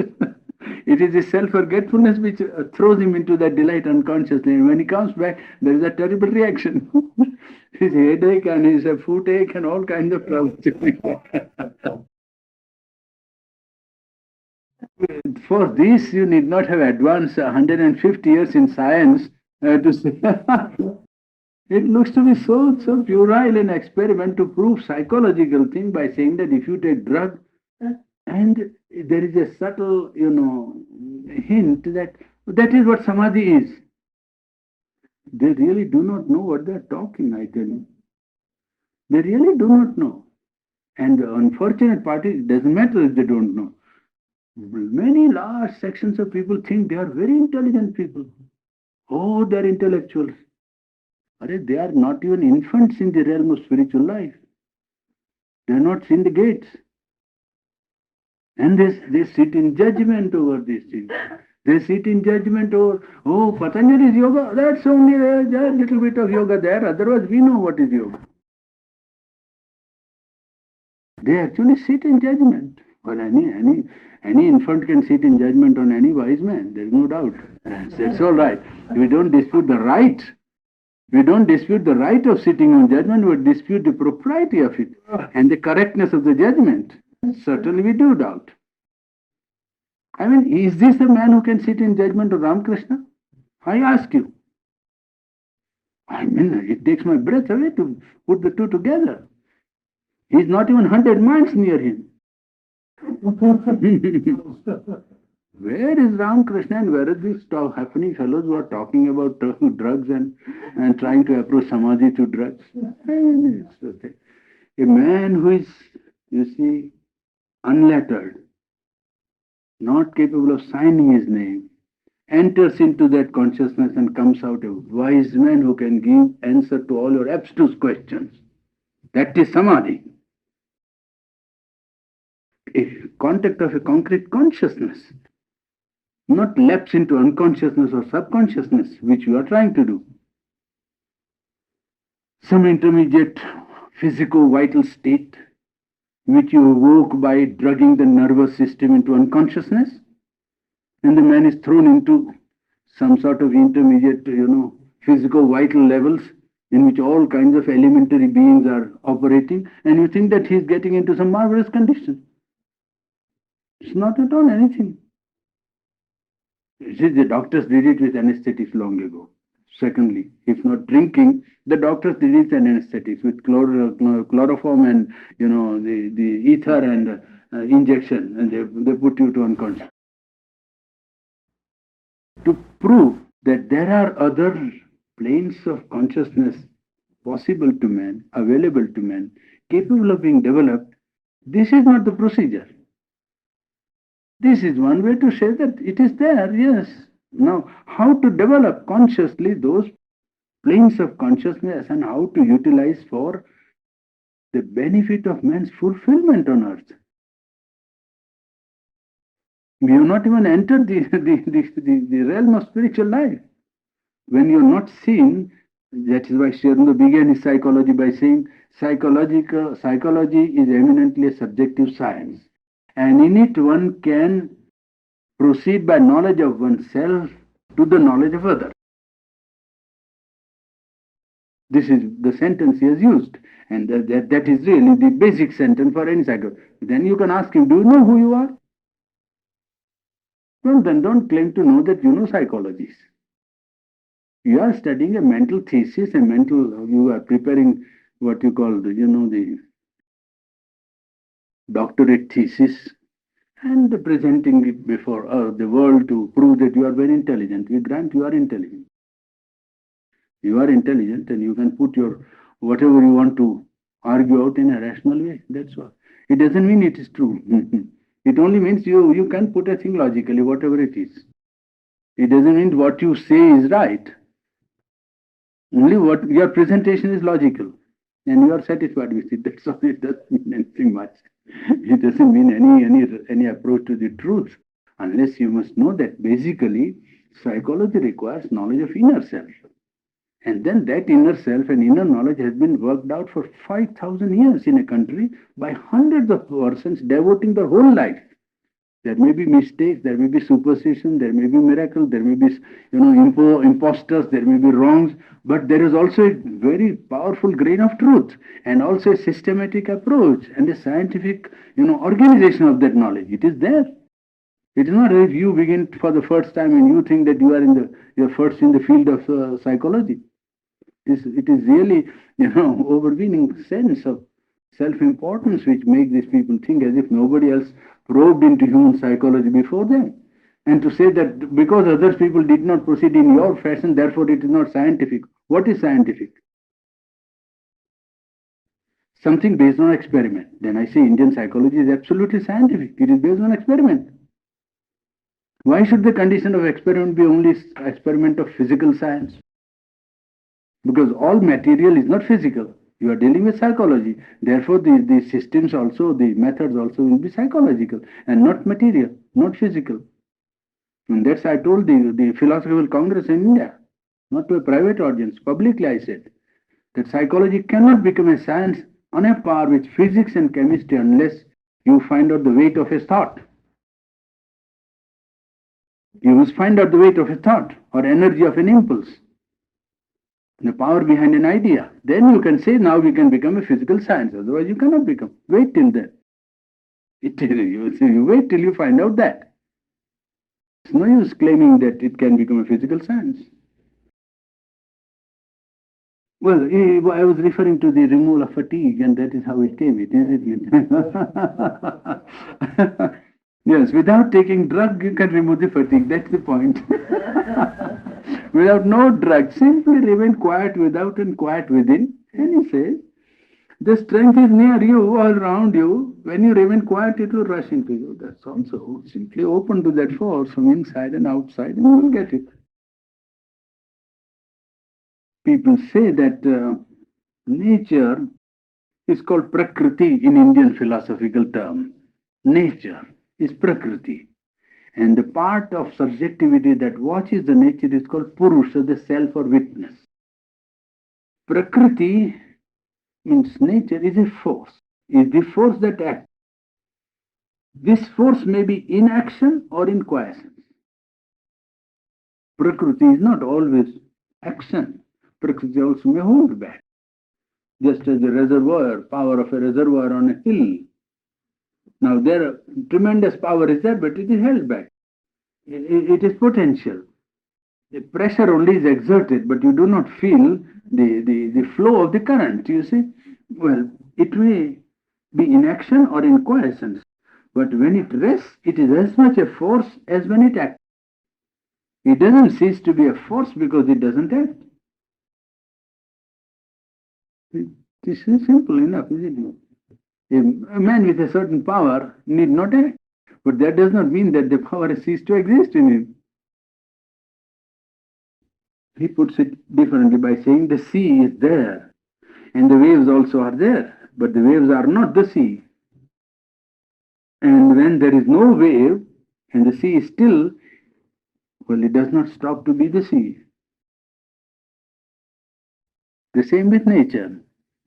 it is his self-forgetfulness which throws him into that delight unconsciously. And when he comes back, there is a terrible reaction. His headache and his foot-ache and all kinds of troubles. For this, you need not have advanced 150 years in science to say It looks to be so puerile an experiment to prove psychological thing by saying that if you take drug, and there is a subtle, hint that that is what samadhi is. They really do not know what they are talking, I tell you. They really do not know. And the unfortunate part is, it doesn't matter if they don't know. Many large sections of people think they are very intelligent people. Oh, they are intellectuals. They are not even infants in the realm of spiritual life. They are not seen the gates. And they sit in judgment over these things. They sit in judgment over, oh, Patanjali's yoga, that's only a little bit of yoga there. Otherwise, we know what is yoga. They actually sit in judgment. Well, any infant can sit in judgment on any wise man. There's no doubt. That's all right. We don't dispute the right. We don't dispute the right of sitting on judgment. We dispute the propriety of it and the correctness of the judgment. Certainly, we do doubt. I mean, is this the man who can sit in judgment of Ramakrishna? I ask you. I mean, it takes my breath away to put the two together. He's not even 100 miles near him. Where is Ramakrishna and where are these happening fellows who are talking about drugs and trying to approach samadhi to drugs? A man who is, you see, unlettered, not capable of signing his name, enters into that consciousness and comes out a wise man who can give answer to all your abstruse questions. That is samadhi. A contact of a concrete consciousness, not lapse into unconsciousness or subconsciousness, which you are trying to do. Some intermediate physico-vital state, which you evoke by drugging the nervous system into unconsciousness, and the man is thrown into some sort of intermediate, physico-vital levels in which all kinds of elementary beings are operating, and you think that he is getting into some marvelous condition. It's not at all anything. The doctors did it with anesthetics long ago. Secondly, if not drinking, the doctors did it with anesthetics with chloroform and the ether and injection, and they put you to unconscious. To prove that there are other planes of consciousness possible to man, available to man, capable of being developed, this is not the procedure. This is one way to say that it is there, yes. Now, how to develop consciously those planes of consciousness and how to utilize for the benefit of man's fulfillment on earth. We have not even entered the realm of spiritual life. When you're not seen, that is why Sri Aurobindo began his psychology by saying psychology is eminently a subjective science. And in it one can proceed by knowledge of oneself to the knowledge of others. This is the sentence he has used. And that is really the basic sentence for any psychologist. Then you can ask him, do you know who you are? Well, then don't claim to know that you know psychology. You are studying a mental thesis, you are preparing what you call the doctorate thesis and presenting it before the world to prove that you are very intelligent. We grant you are intelligent. You are intelligent and you can put your whatever you want to argue out in a rational way. That's all. It doesn't mean it is true. It only means you can put a thing logically, whatever it is. It doesn't mean what you say is right. Only what your presentation is logical and you are satisfied with it. That's all. It doesn't mean anything much. It doesn't mean any approach to the truth, unless you must know that basically psychology requires knowledge of inner self. And then that inner self and inner knowledge has been worked out for 5,000 years in a country by hundreds of persons devoting their whole life. There may be mistakes, there may be superstition, there may be miracle, there may be imposters, there may be wrongs, but there is also a very powerful grain of truth and also a systematic approach and a scientific organization of that knowledge. It is there. It is not as if you begin for the first time and you think that you're first in the field of psychology. It is really, overweening sense of self-importance which makes these people think as if nobody else probed into human psychology before them. And to say that because other people did not proceed in your fashion, therefore it is not scientific. What is scientific? Something based on experiment. Then I say Indian psychology is absolutely scientific. It is based on experiment. Why should the condition of experiment be only experiment of physical science? Because all material is not physical. You are dealing with psychology. Therefore, the systems also, the methods also will be psychological and not material, not physical. And that's I told the Philosophical Congress in India, not to a private audience. Publicly I said that psychology cannot become a science on a par with physics and chemistry unless you find out the weight of a thought. You must find out the weight of a thought or energy of an impulse, the power behind an idea. Then you can say now we can become a physical science. Otherwise you cannot become. Wait till then. You wait till you find out that. It's no use claiming that it can become a physical science. Well, I was referring to the removal of fatigue, and that is how it came, isn't it? Yes, without taking drug, you can remove the fatigue. That's the point. Without no drug, simply remain quiet without and quiet within. And he says, the strength is near you, all around you. When you remain quiet, it will rush into you. That's also simply open to that force from inside and outside, and you will get it. People say that nature is called Prakriti in Indian philosophical term. Nature is Prakriti. And the part of subjectivity that watches the nature is called Purusha, the self or witness. Prakriti means nature is a force, is the force that acts. This force may be in action or in quiescence. Prakriti is not always action. Prakriti also may hold back. Just as the reservoir, power of a reservoir on a hill. Now there tremendous power is there, but it is held back. It is potential. The pressure only is exerted, but you do not feel the flow of the current, you see. Well, it may be in action or in quiescence, but when it rests, it is as much a force as when it acts. It doesn't cease to be a force because it doesn't act. This is simple enough, isn't it? A man with a certain power need not act, but that does not mean that the power has ceased to exist in him. He puts it differently by saying the sea is there and the waves also are there, but the waves are not the sea. And when there is no wave and the sea is still, well, it does not stop to be the sea. The same with nature.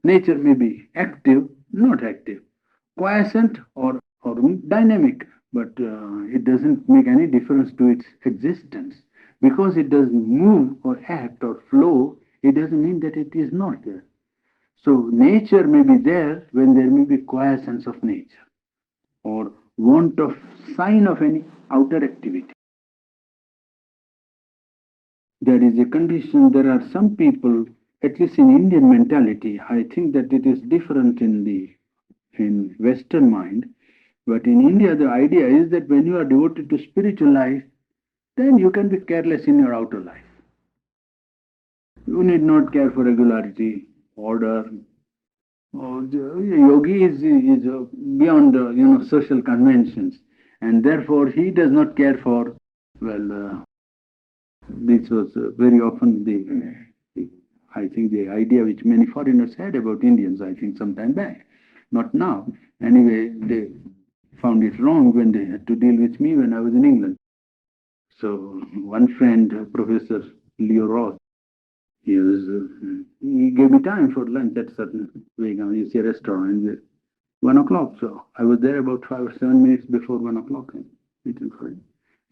Nature may be active, not active, quiescent or dynamic, but it doesn't make any difference to its existence. Because it doesn't move or act or flow, it doesn't mean that it is not there. So nature may be there when there may be quiescence of nature or want of sign of any outer activity. There is a condition, there are some people, at least in Indian mentality, I think that it is different in Western mind, but in India the idea is that when you are devoted to spiritual life, then you can be careless in your outer life. You need not care for regularity, order. Yogi is beyond social conventions, and therefore he does not care for, well, this was very often I think the idea which many foreigners had about Indians, I think some time back, not now. Anyway, they found it wrong when they had to deal with me when I was in England. So one friend, Professor Leo Roth, he gave me time for lunch at certain you see a restaurant at 1 o'clock. So I was there about 5 or 7 minutes before 1 o'clock waiting for him.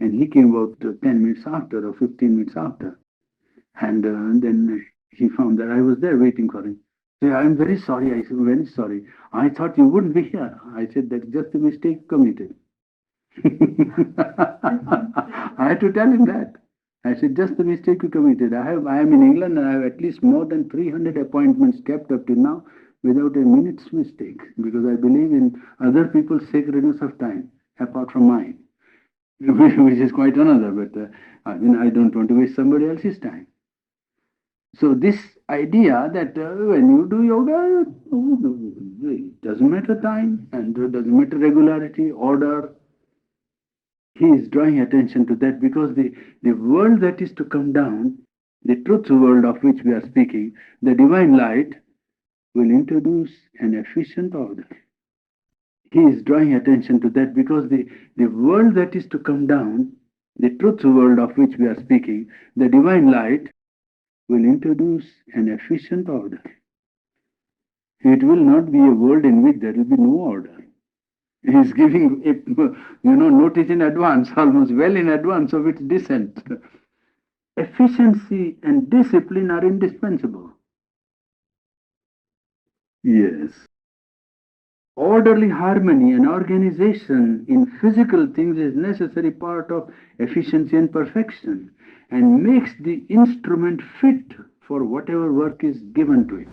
And he came about 10 minutes after or 15 minutes after. And then he found that I was there waiting for him. So I'm very sorry. I said, very sorry. I thought you wouldn't be here. I said, that's just a mistake committed. I had to tell him that. I said, just the mistake you committed. I am in England and I have at least more than 300 appointments kept up till now without a minute's mistake because I believe in other people's sacredness of time apart from mine, which is quite another, but I don't want to waste somebody else's time. So this idea that when you do yoga, it doesn't matter time and it doesn't matter regularity, order, he is drawing attention to that because the world that is to come down, the truth world of which we are speaking, the divine light will introduce an efficient order. He is drawing attention to that because the world that is to come down, the truth world of which we are speaking, the divine light will introduce an efficient order. It will not be a world in which there will be no order. He is giving notice in advance, almost well in advance of its descent. Efficiency and discipline are indispensable. Yes. Orderly harmony and organization in physical things is necessary part of efficiency and perfection and makes the instrument fit for whatever work is given to it.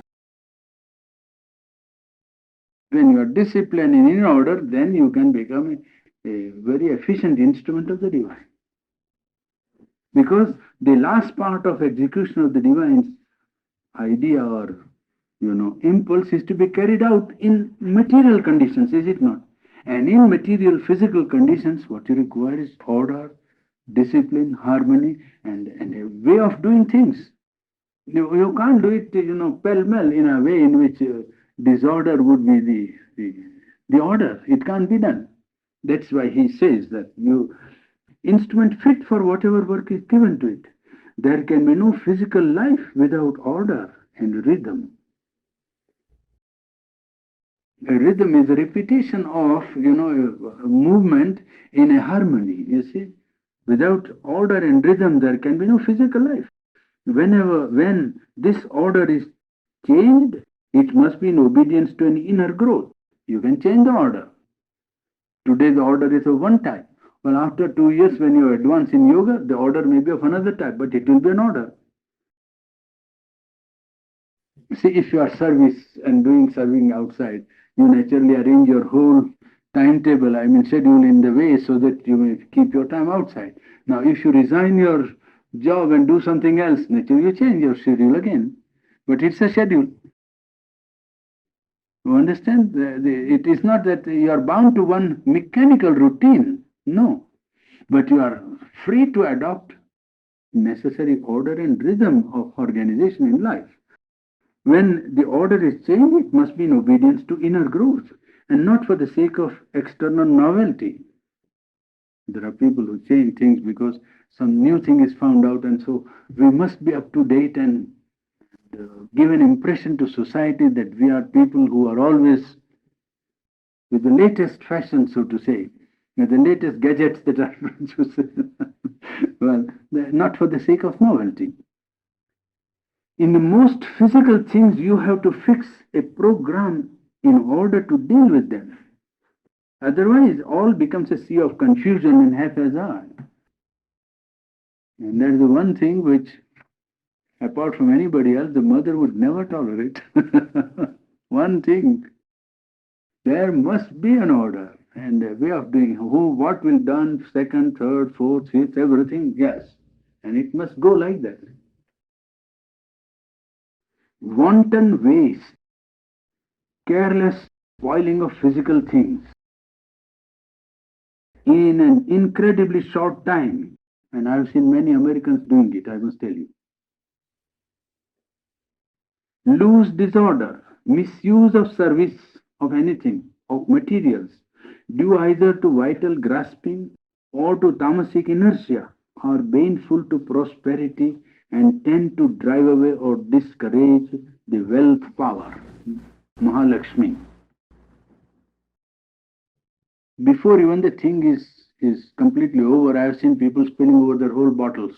When you are disciplined and in order, then you can become a very efficient instrument of the divine. Because the last part of execution of the divine's idea or impulse is to be carried out in material conditions, is it not? And in material physical conditions, what you require is order, discipline, harmony, and a way of doing things. You can't do it, pell-mell in a way in which disorder would be the order. It can't be done. That's why he says that you instrument fit for whatever work is given to it. There can be no physical life without order and rhythm. A rhythm is a repetition of a movement in a harmony. You see, without order and rhythm, there can be no physical life. When this order is changed, it must be in obedience to an inner growth. You can change the order. Today the order is of one type. Well, after 2 years, when you advance in yoga, the order may be of another type, but it will be an order. See, if you are service and doing serving outside, you naturally arrange your whole timetable, schedule in the way so that you may keep your time outside. Now, if you resign your job and do something else, naturally you change your schedule again. But it's a schedule. You understand? It is not that you are bound to one mechanical routine. No. But you are free to adopt necessary order and rhythm of organization in life. When the order is changed, it must be in obedience to inner growth and not for the sake of external novelty. There are people who change things because some new thing is found out, and so we must be up to date and give an impression to society that we are people who are always with the latest fashion, so to say, with the latest gadgets that are produced. Well, not for the sake of novelty. In the most physical things, you have to fix a program in order to deal with them. Otherwise, all becomes a sea of confusion and haphazard. And that is the one thing which, apart from anybody else, the mother would never tolerate. One thing, there must be an order and a way of doing what will done, second, third, fourth, fifth, everything, yes. And it must go like that. Wanton waste, careless spoiling of physical things in an incredibly short time. And I've seen many Americans doing it, I must tell you. Loose disorder, misuse of service of anything, of materials, due either to vital grasping or to tamasic inertia, are baneful to prosperity and tend to drive away or discourage the wealth power, Mahalakshmi. Before even the thing is completely over, I have seen people spilling over their whole bottles.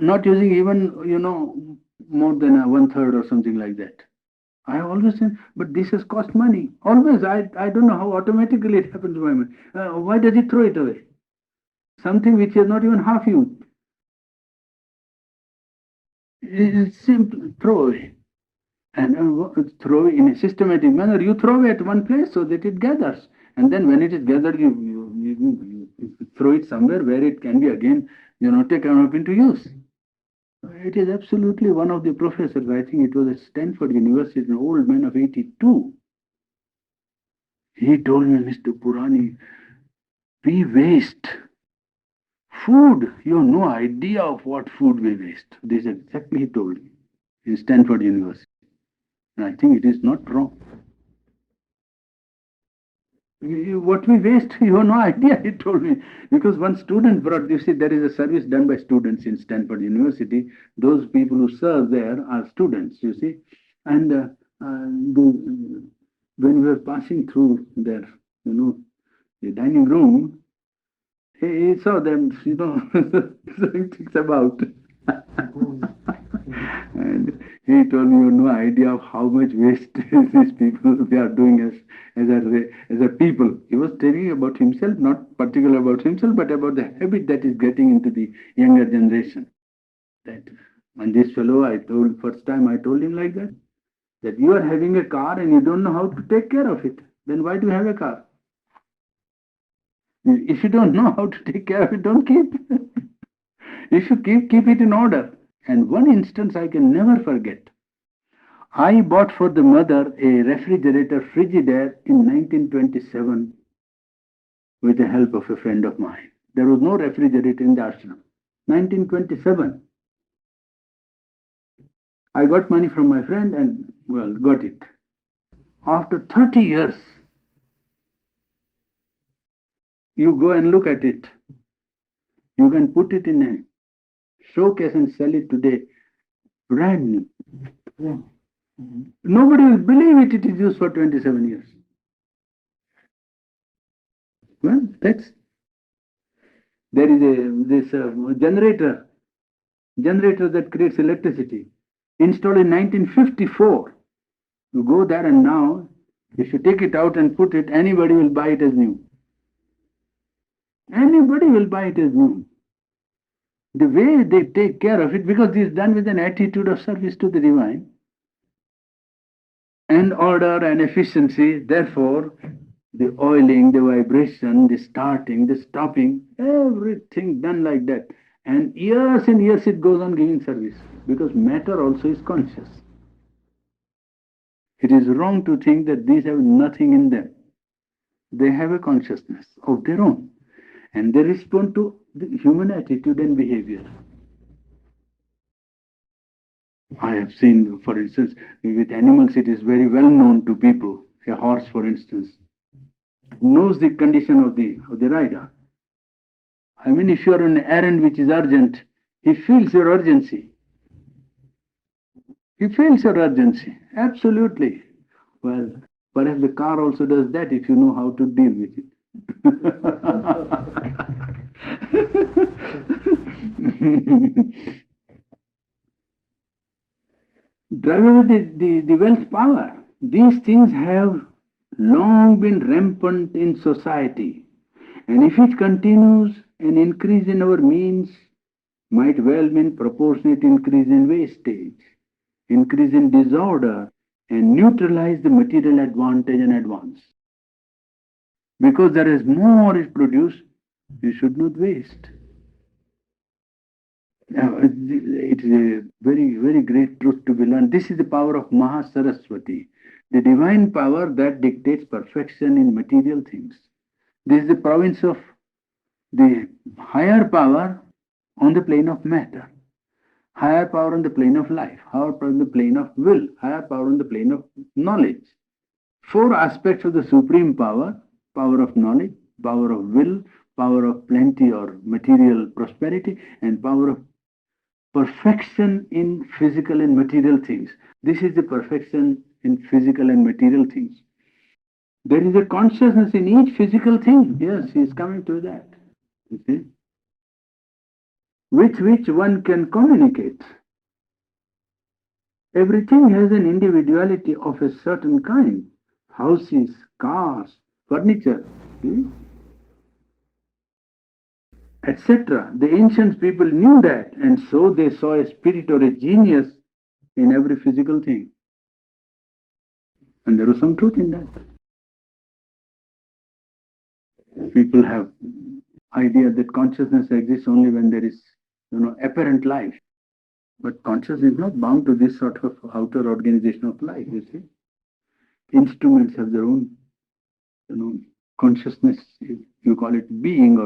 Not using even, more than 1/3 or something like that. I always say, but this has cost money. Always, I don't know how automatically it happens to my mind. Why does he throw it away? something which is not even half used. It is simple, throw away. And throw in a systematic manner. You throw away at one place so that it gathers. And then when it is gathered, you throw it somewhere where it can be again, taken up into use. It is absolutely one of the professors, I think it was at Stanford University, an old man of 82. He told me, Mr. Purani, we waste food. You have no idea of what food we waste. This is exactly he told me in Stanford University. And I think it is not wrong. What we waste, you have no idea, he told me. Because one student brought, you see, there is a service done by students in Stanford University. Those people who serve there are students, you see. And when we were passing through their, the dining room, he saw them, throwing things about. And he told me, you have no idea of how much waste these people they are doing as a people. He was telling about himself, not particular about himself, but about the habit that is getting into the younger generation. That, and this fellow, first time I told him like that you are having a car and you don't know how to take care of it. Then why do you have a car? If you don't know how to take care of it, don't keep. If you keep it in order. And one instance I can never forget. I bought for the mother a refrigerator Frigidaire in 1927 with the help of a friend of mine. There was no refrigerator in the ashram. 1927. I got money from my friend and, got it. After 30 years, you go and look at it. You can put it in a showcase and sell it today, brand new. Yeah. Nobody will believe it. It is used for 27 years. Well, there is this generator that creates electricity, installed in 1954. You go there and now, if you take it out and put it, anybody will buy it as new. Anybody will buy it as new. The way they take care of it, because this is done with an attitude of service to the divine, and order and efficiency, therefore, the oiling, the vibration, the starting, the stopping, everything done like that. And years it goes on giving service, because matter also is conscious. It is wrong to think that these have nothing in them. They have a consciousness of their own, and they respond to the human attitude and behavior. I have seen, for instance, with animals, it is very well known to people. A horse, for instance, knows the condition of the rider. I mean, if you are on an errand which is urgent, he feels your urgency. He feels your urgency. Absolutely. Well, perhaps the car also does that if you know how to deal with it. Drive away the wealth power. These things have long been rampant in society. And if it continues, an increase in our means might well mean proportionate increase in wastage, increase in disorder, and neutralize the material advantage and advance. Because there is more is produced, you should not waste. Now, it is a very, very great truth to be learned. This is the power of Maha Saraswati, the divine power that dictates perfection in material things. This is the province of the higher power on the plane of matter, higher power on the plane of life, higher power on the plane of will, higher power on the plane of knowledge. Four aspects of the supreme power: power of knowledge, power of will, power of plenty or material prosperity, and power of perfection in physical and material things. This is the perfection in physical and material things. There is a consciousness in each physical thing. Yes, he is coming to that. You see? With which one can communicate. Everything has an individuality of a certain kind. Houses, cars, furniture. See? etc. The ancient people knew that, and so they saw a spirit or a genius in every physical thing. And there was some truth in that. People have idea that consciousness exists only when there is, apparent life. But consciousness is not bound to this sort of outer organization of life, you see. Instruments have their own, consciousness, you call it being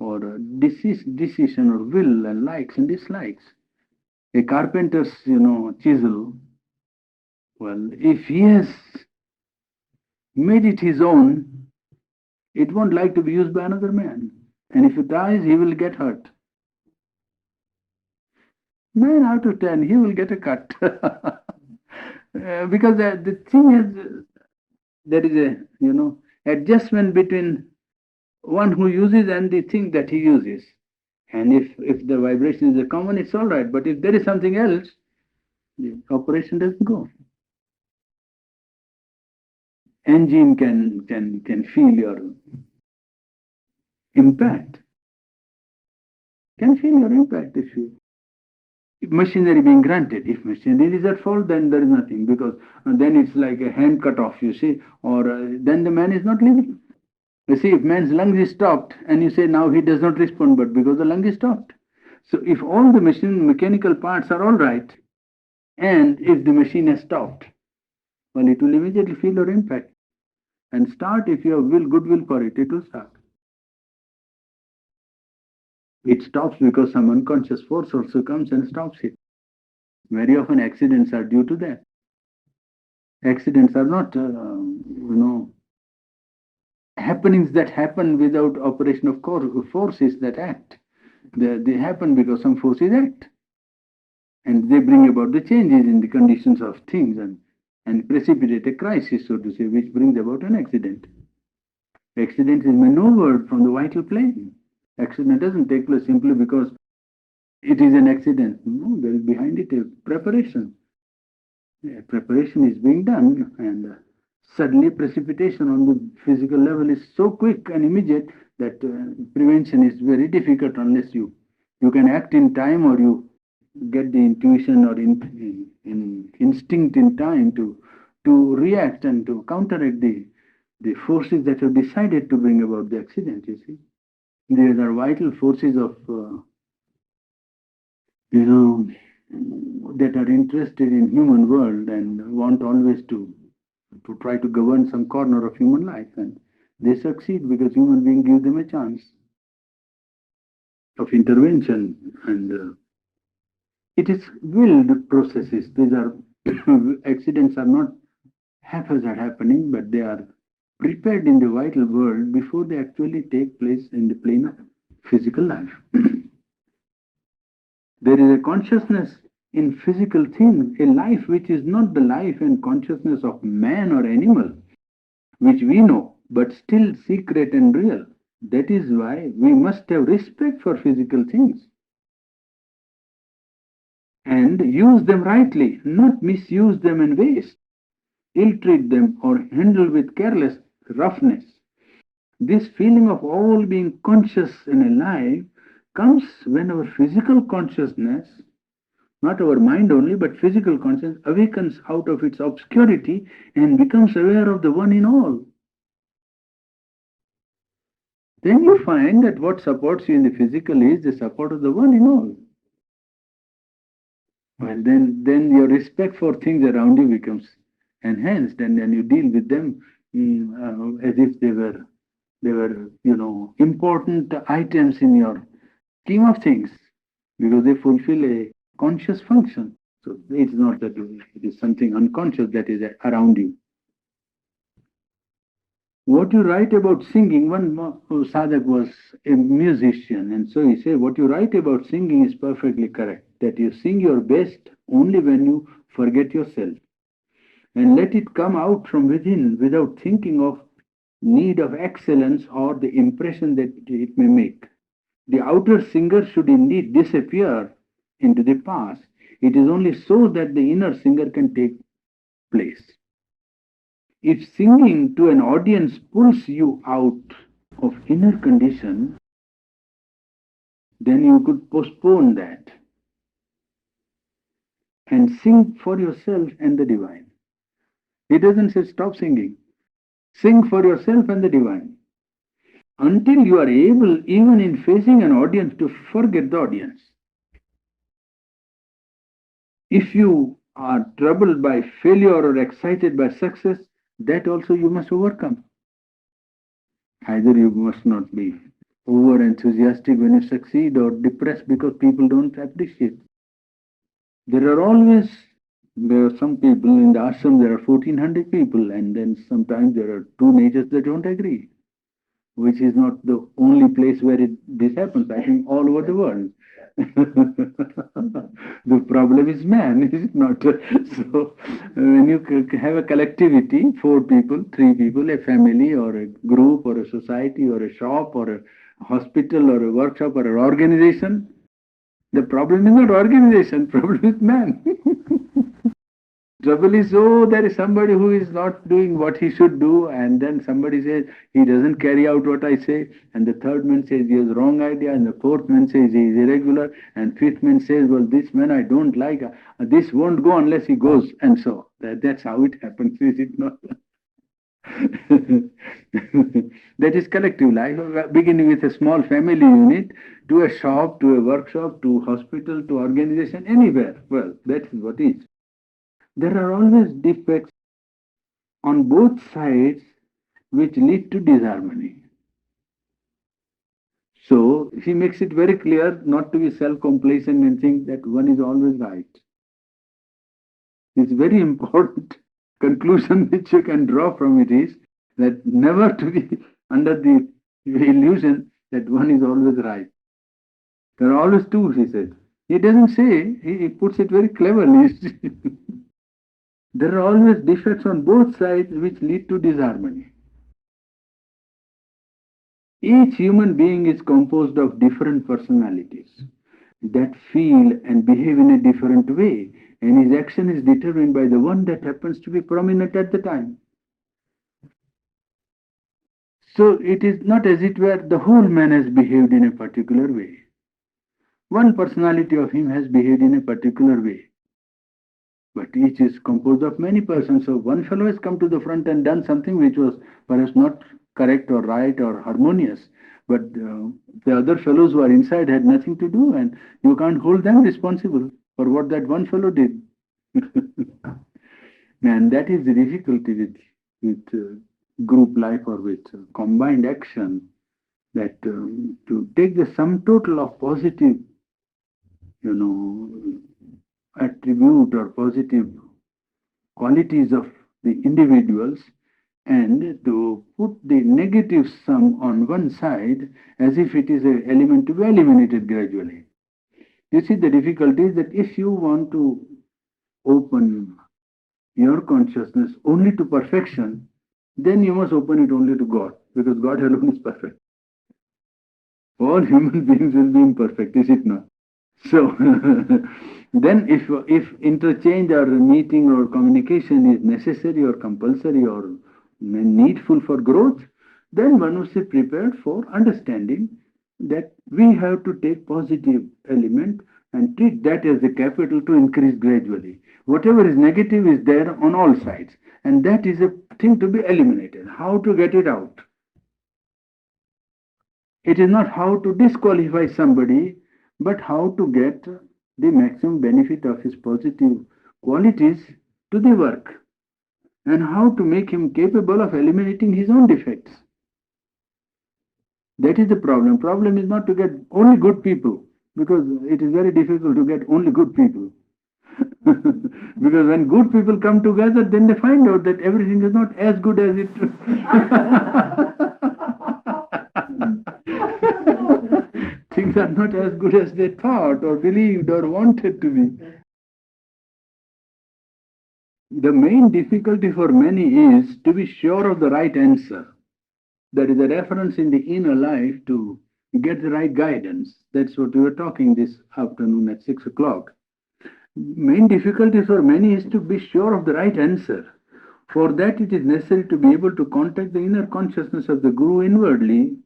or decision or will and likes and dislikes. A carpenter's, chisel, well, if he has made it his own, it won't like to be used by another man. And if it dies, he will get hurt. 9 out of 10, he will get a cut. Because the thing is, there is a, adjustment between one who uses and the thing that he uses. And if the vibration is a common, it's all right. But if there is something else, the operation doesn't go. Engine can feel your impact. Can feel your impact if machinery being granted. If machinery is at fault, then there is nothing, because then it's like a hand cut off, you see, or then the man is not living. You see, if man's lungs is stopped and you say now he does not respond, but because the lung is stopped. So if all the mechanical parts are all right, and if the machine has stopped, well, it will immediately feel your impact and start. If you have goodwill for it, it will start. It stops because some unconscious force also comes and stops it. Very often accidents are due to that. Accidents are not, happenings that happen without operation of forces that act. They happen because some forces act. And they bring about the changes in the conditions of things and precipitate a crisis, so to say, which brings about an accident. Accident is maneuvered from the vital plane. Accident doesn't take place simply because it is an accident. No, there is behind it a preparation. A preparation is being done, and suddenly precipitation on the physical level is so quick and immediate that prevention is very difficult unless you can act in time, or you get the intuition or instinct in time to react and to counteract the forces that have decided to bring about the accident. You see, these are vital forces of that are interested in human world and want always to try to govern some corner of human life, and they succeed because human beings give them a chance of intervention, and it is willed processes. These are accidents are not haphazard happening, but they are prepared in the vital world before they actually take place in the plane of physical life. There is a consciousness in physical things, a life which is not the life and consciousness of man or animal, which we know, but still secret and real. That is why we must have respect for physical things and use them rightly, not misuse them and waste, ill-treat them, or handle with careless roughness. This feeling of all being conscious and alive comes when our physical consciousness, not our mind only, but physical consciousness, awakens out of its obscurity and becomes aware of the one in all. Then you find that what supports you in the physical is the support of the one in all. Well, then your respect for things around you becomes enhanced, and then you deal with them as if they were, important items in your scheme of things, because they fulfill a conscious function. So it's not that it is something unconscious that is around you. What you write about singing, one sadhak was a musician, and so he said, what you write about singing is perfectly correct, that you sing your best only when you forget yourself and let it come out from within without thinking of need of excellence or the impression that it may make. The outer singer should indeed disappear into the past. It is only so that the inner singer can take place. If singing to an audience pulls you out of inner condition, then you could postpone that and sing for yourself and the divine. He doesn't say stop singing. Sing for yourself and the divine. Until you are able, even in facing an audience, to forget the audience. If you are troubled by failure or excited by success, that also you must overcome. Either you must not be over enthusiastic when you succeed or depressed because people don't appreciate. There are some people in the ashram, there are 1400 people, and then sometimes there are two natures that don't agree, which is not the only place where this happens. I think all over the world. The problem is man, is it not? So when you have a collectivity, four people, three people, a family or a group or a society or a shop or a hospital or a workshop or an organization, the problem is not organization, problem is man. Trouble is, oh, there is somebody who is not doing what he should do, and then somebody says he doesn't carry out what I say, and the third man says he has wrong idea, and the fourth man says he is irregular, and fifth man says, well, this man I don't like, this won't go unless he goes, and so that's how it happens, is it not? That is collective life, beginning with a small family unit, to a shop, to a workshop, to hospital, to organization, anywhere. Well, that is what is. There are always defects on both sides which lead to disharmony. So he makes it very clear not to be self-complacent and think that one is always right. It's very important conclusion which you can draw from it is that never to be under the illusion that one is always right. There are always two, he said. He doesn't say, he puts it very cleverly. There are always defects on both sides which lead to disharmony. Each human being is composed of different personalities that feel and behave in a different way, and his action is determined by the one that happens to be prominent at the time. So it is not as it were the whole man has behaved in a particular way. One personality of him has behaved in a particular way. But each is composed of many persons. So one fellow has come to the front and done something which was perhaps not correct or right or harmonious. But the other fellows who are inside had nothing to do, and you can't hold them responsible for what that one fellow did. And that is the difficulty with group life or with combined action, that to take the sum total of positive, you know, attribute or positive qualities of the individuals and to put the negative sum on one side as if it is an element to be eliminated gradually. You see, the difficulty is that if you want to open your consciousness only to perfection, then you must open it only to God, because God alone is perfect. All human beings will be imperfect, is it not? So then if interchange or meeting or communication is necessary or compulsory or needful for growth, then one must be prepared for understanding that we have to take positive element and treat that as the capital to increase gradually. Whatever is negative is there on all sides, and that is a thing to be eliminated. How to get it out? It is not how to disqualify somebody, but how to get the maximum benefit of his positive qualities to the work, and how to make him capable of eliminating his own defects. That is the problem. Problem is not to get only good people, because it is very difficult to get only good people. Because when good people come together, then they find out that everything is not as good as it. Things are not as good as they thought or believed or wanted to be. The main difficulty for many is to be sure of the right answer. That is a reference in the inner life to get the right guidance. That's what we were talking this afternoon at 6 o'clock. Main difficulty for many is to be sure of the right answer. For that, it is necessary to be able to contact the inner consciousness of the Guru inwardly,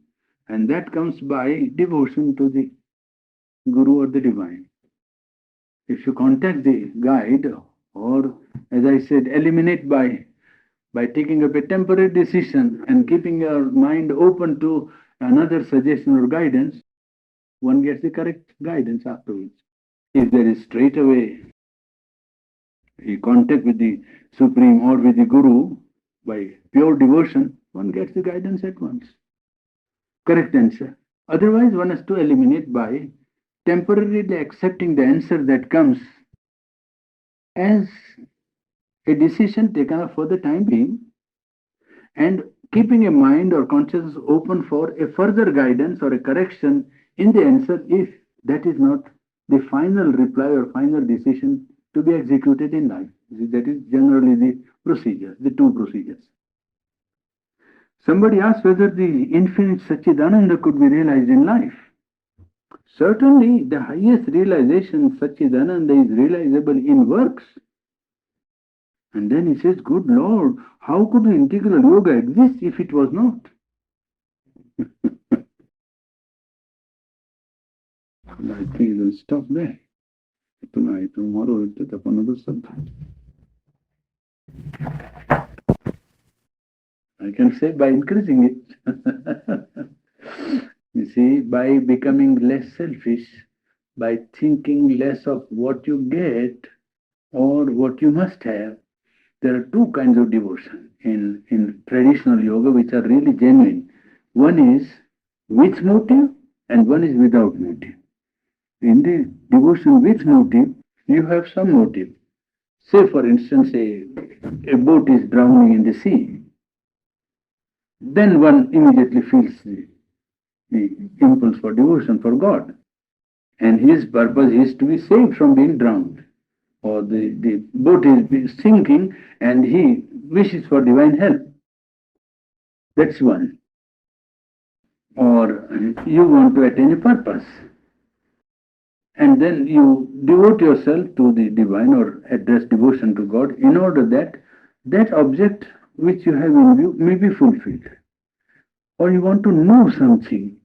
and that comes by devotion to the Guru or the divine. If you contact the guide, or as I said, eliminate by taking up a temporary decision and keeping your mind open to another suggestion or guidance, one gets the correct guidance afterwards. If there is straight away a contact with the Supreme or with the Guru by pure devotion, one gets the guidance at once. Correct answer. Otherwise, one has to eliminate by temporarily accepting the answer that comes as a decision taken up for the time being, and keeping a mind or consciousness open for a further guidance or a correction in the answer if that is not the final reply or final decision to be executed in life. That is generally the procedure, the two procedures. Somebody asked whether the infinite Satchidananda could be realized in life. Certainly, the highest realization, Satchidananda, is realizable in works. And then he says, good Lord, how could the integral yoga exist if it was not? I think we'll stop there. Tonight, tomorrow, we'll take up another subject. I can say by increasing it. You see, by becoming less selfish, by thinking less of what you get or what you must have. There are two kinds of devotion in traditional yoga which are really genuine. One is with motive and one is without motive. In the devotion with motive, you have some motive. Say, for instance, a boat is drowning in the sea. Then one immediately feels the impulse for devotion for God. And his purpose is to be saved from being drowned. Or the boat is sinking and he wishes for divine help. That's one. Or you want to attain a purpose. And then you devote yourself to the divine or address devotion to God in order that that object which you have in view may be fulfilled. Or you want to know something.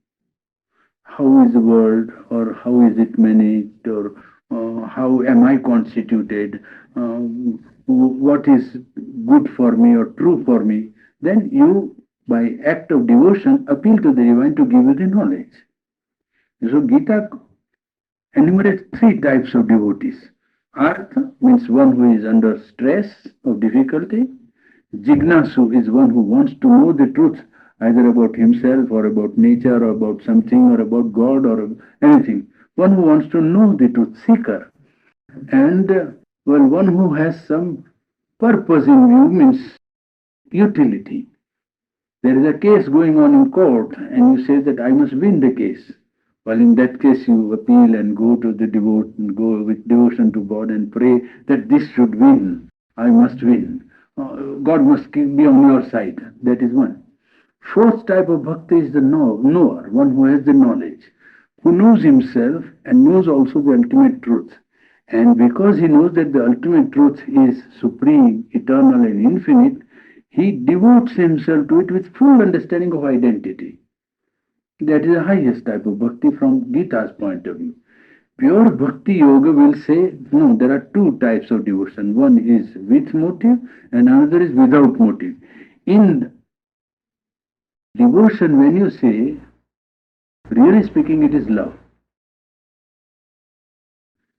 How is the world, or how is it managed, or how am I constituted, what is good for me or true for me, then you, by act of devotion, appeal to the divine to give you the knowledge. So Gita enumerates three types of devotees. Artha means one who is under stress of difficulty. Jignasu is one who wants to know the truth, either about himself or about nature or about something or about God or anything. One who wants to know the truth, seeker. And one who has some purpose in view means utility. There is a case going on in court and you say that I must win the case. Well, in that case, you appeal and go to the go with devotion to God and pray that this should win. I must win. God must be on your side. That is one. Fourth type of bhakti is the knower, one who has the knowledge, who knows himself and knows also the ultimate truth. And because he knows that the ultimate truth is supreme, eternal, and infinite, he devotes himself to it with full understanding of identity. That is the highest type of bhakti from Gita's point of view. Pure bhakti yoga will say, no, there are two types of devotion. One is with motive and another is without motive. In devotion, when you say, really speaking, it is love.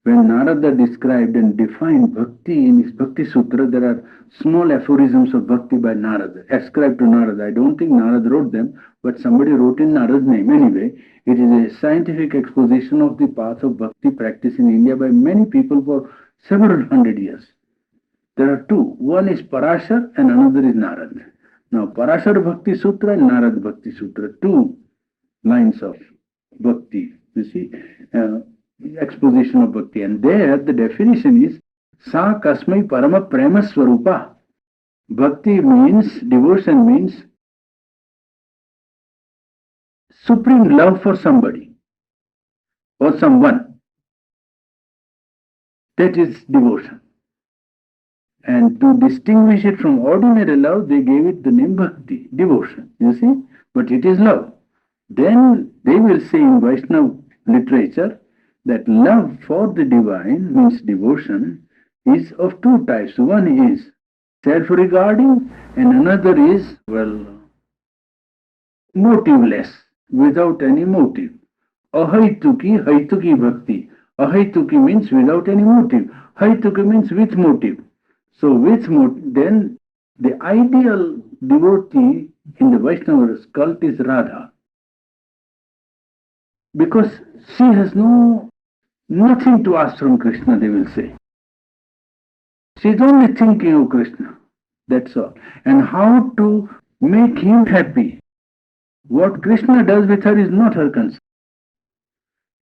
When Narada described and defined bhakti in his Bhakti Sutra, there are small aphorisms of bhakti by Narada, ascribed to Narada. I don't think Narada wrote them, but somebody wrote in Narada's name. Anyway, it is a scientific exposition of the path of bhakti practiced in India by many people for several hundred years. There are two. One is Parashar and another is Narada. Now, Parashar Bhakti Sutra and Narada Bhakti Sutra, two lines of bhakti, you see, exposition of bhakti. And there the definition is Sa Kasmai Parama Prema Swarupa. Bhakti means, devotion means supreme love for somebody or someone. That is devotion. And to distinguish it from ordinary love, they gave it the name bhakti, devotion, you see, but it is love. Then they will say in Vaishnava literature that love for the divine means devotion is of two types. One is self-regarding and another is, well, motiveless, without any motive. Haituki bhakti. Ahaituki means without any motive. Haituki means with motive. So with motive, then the ideal devotee in the Vaishnava cult is Radha. Because she has nothing to ask from Krishna, they will say. She is only thinking of Krishna. That's all. And how to make him happy. What Krishna does with her is not her concern.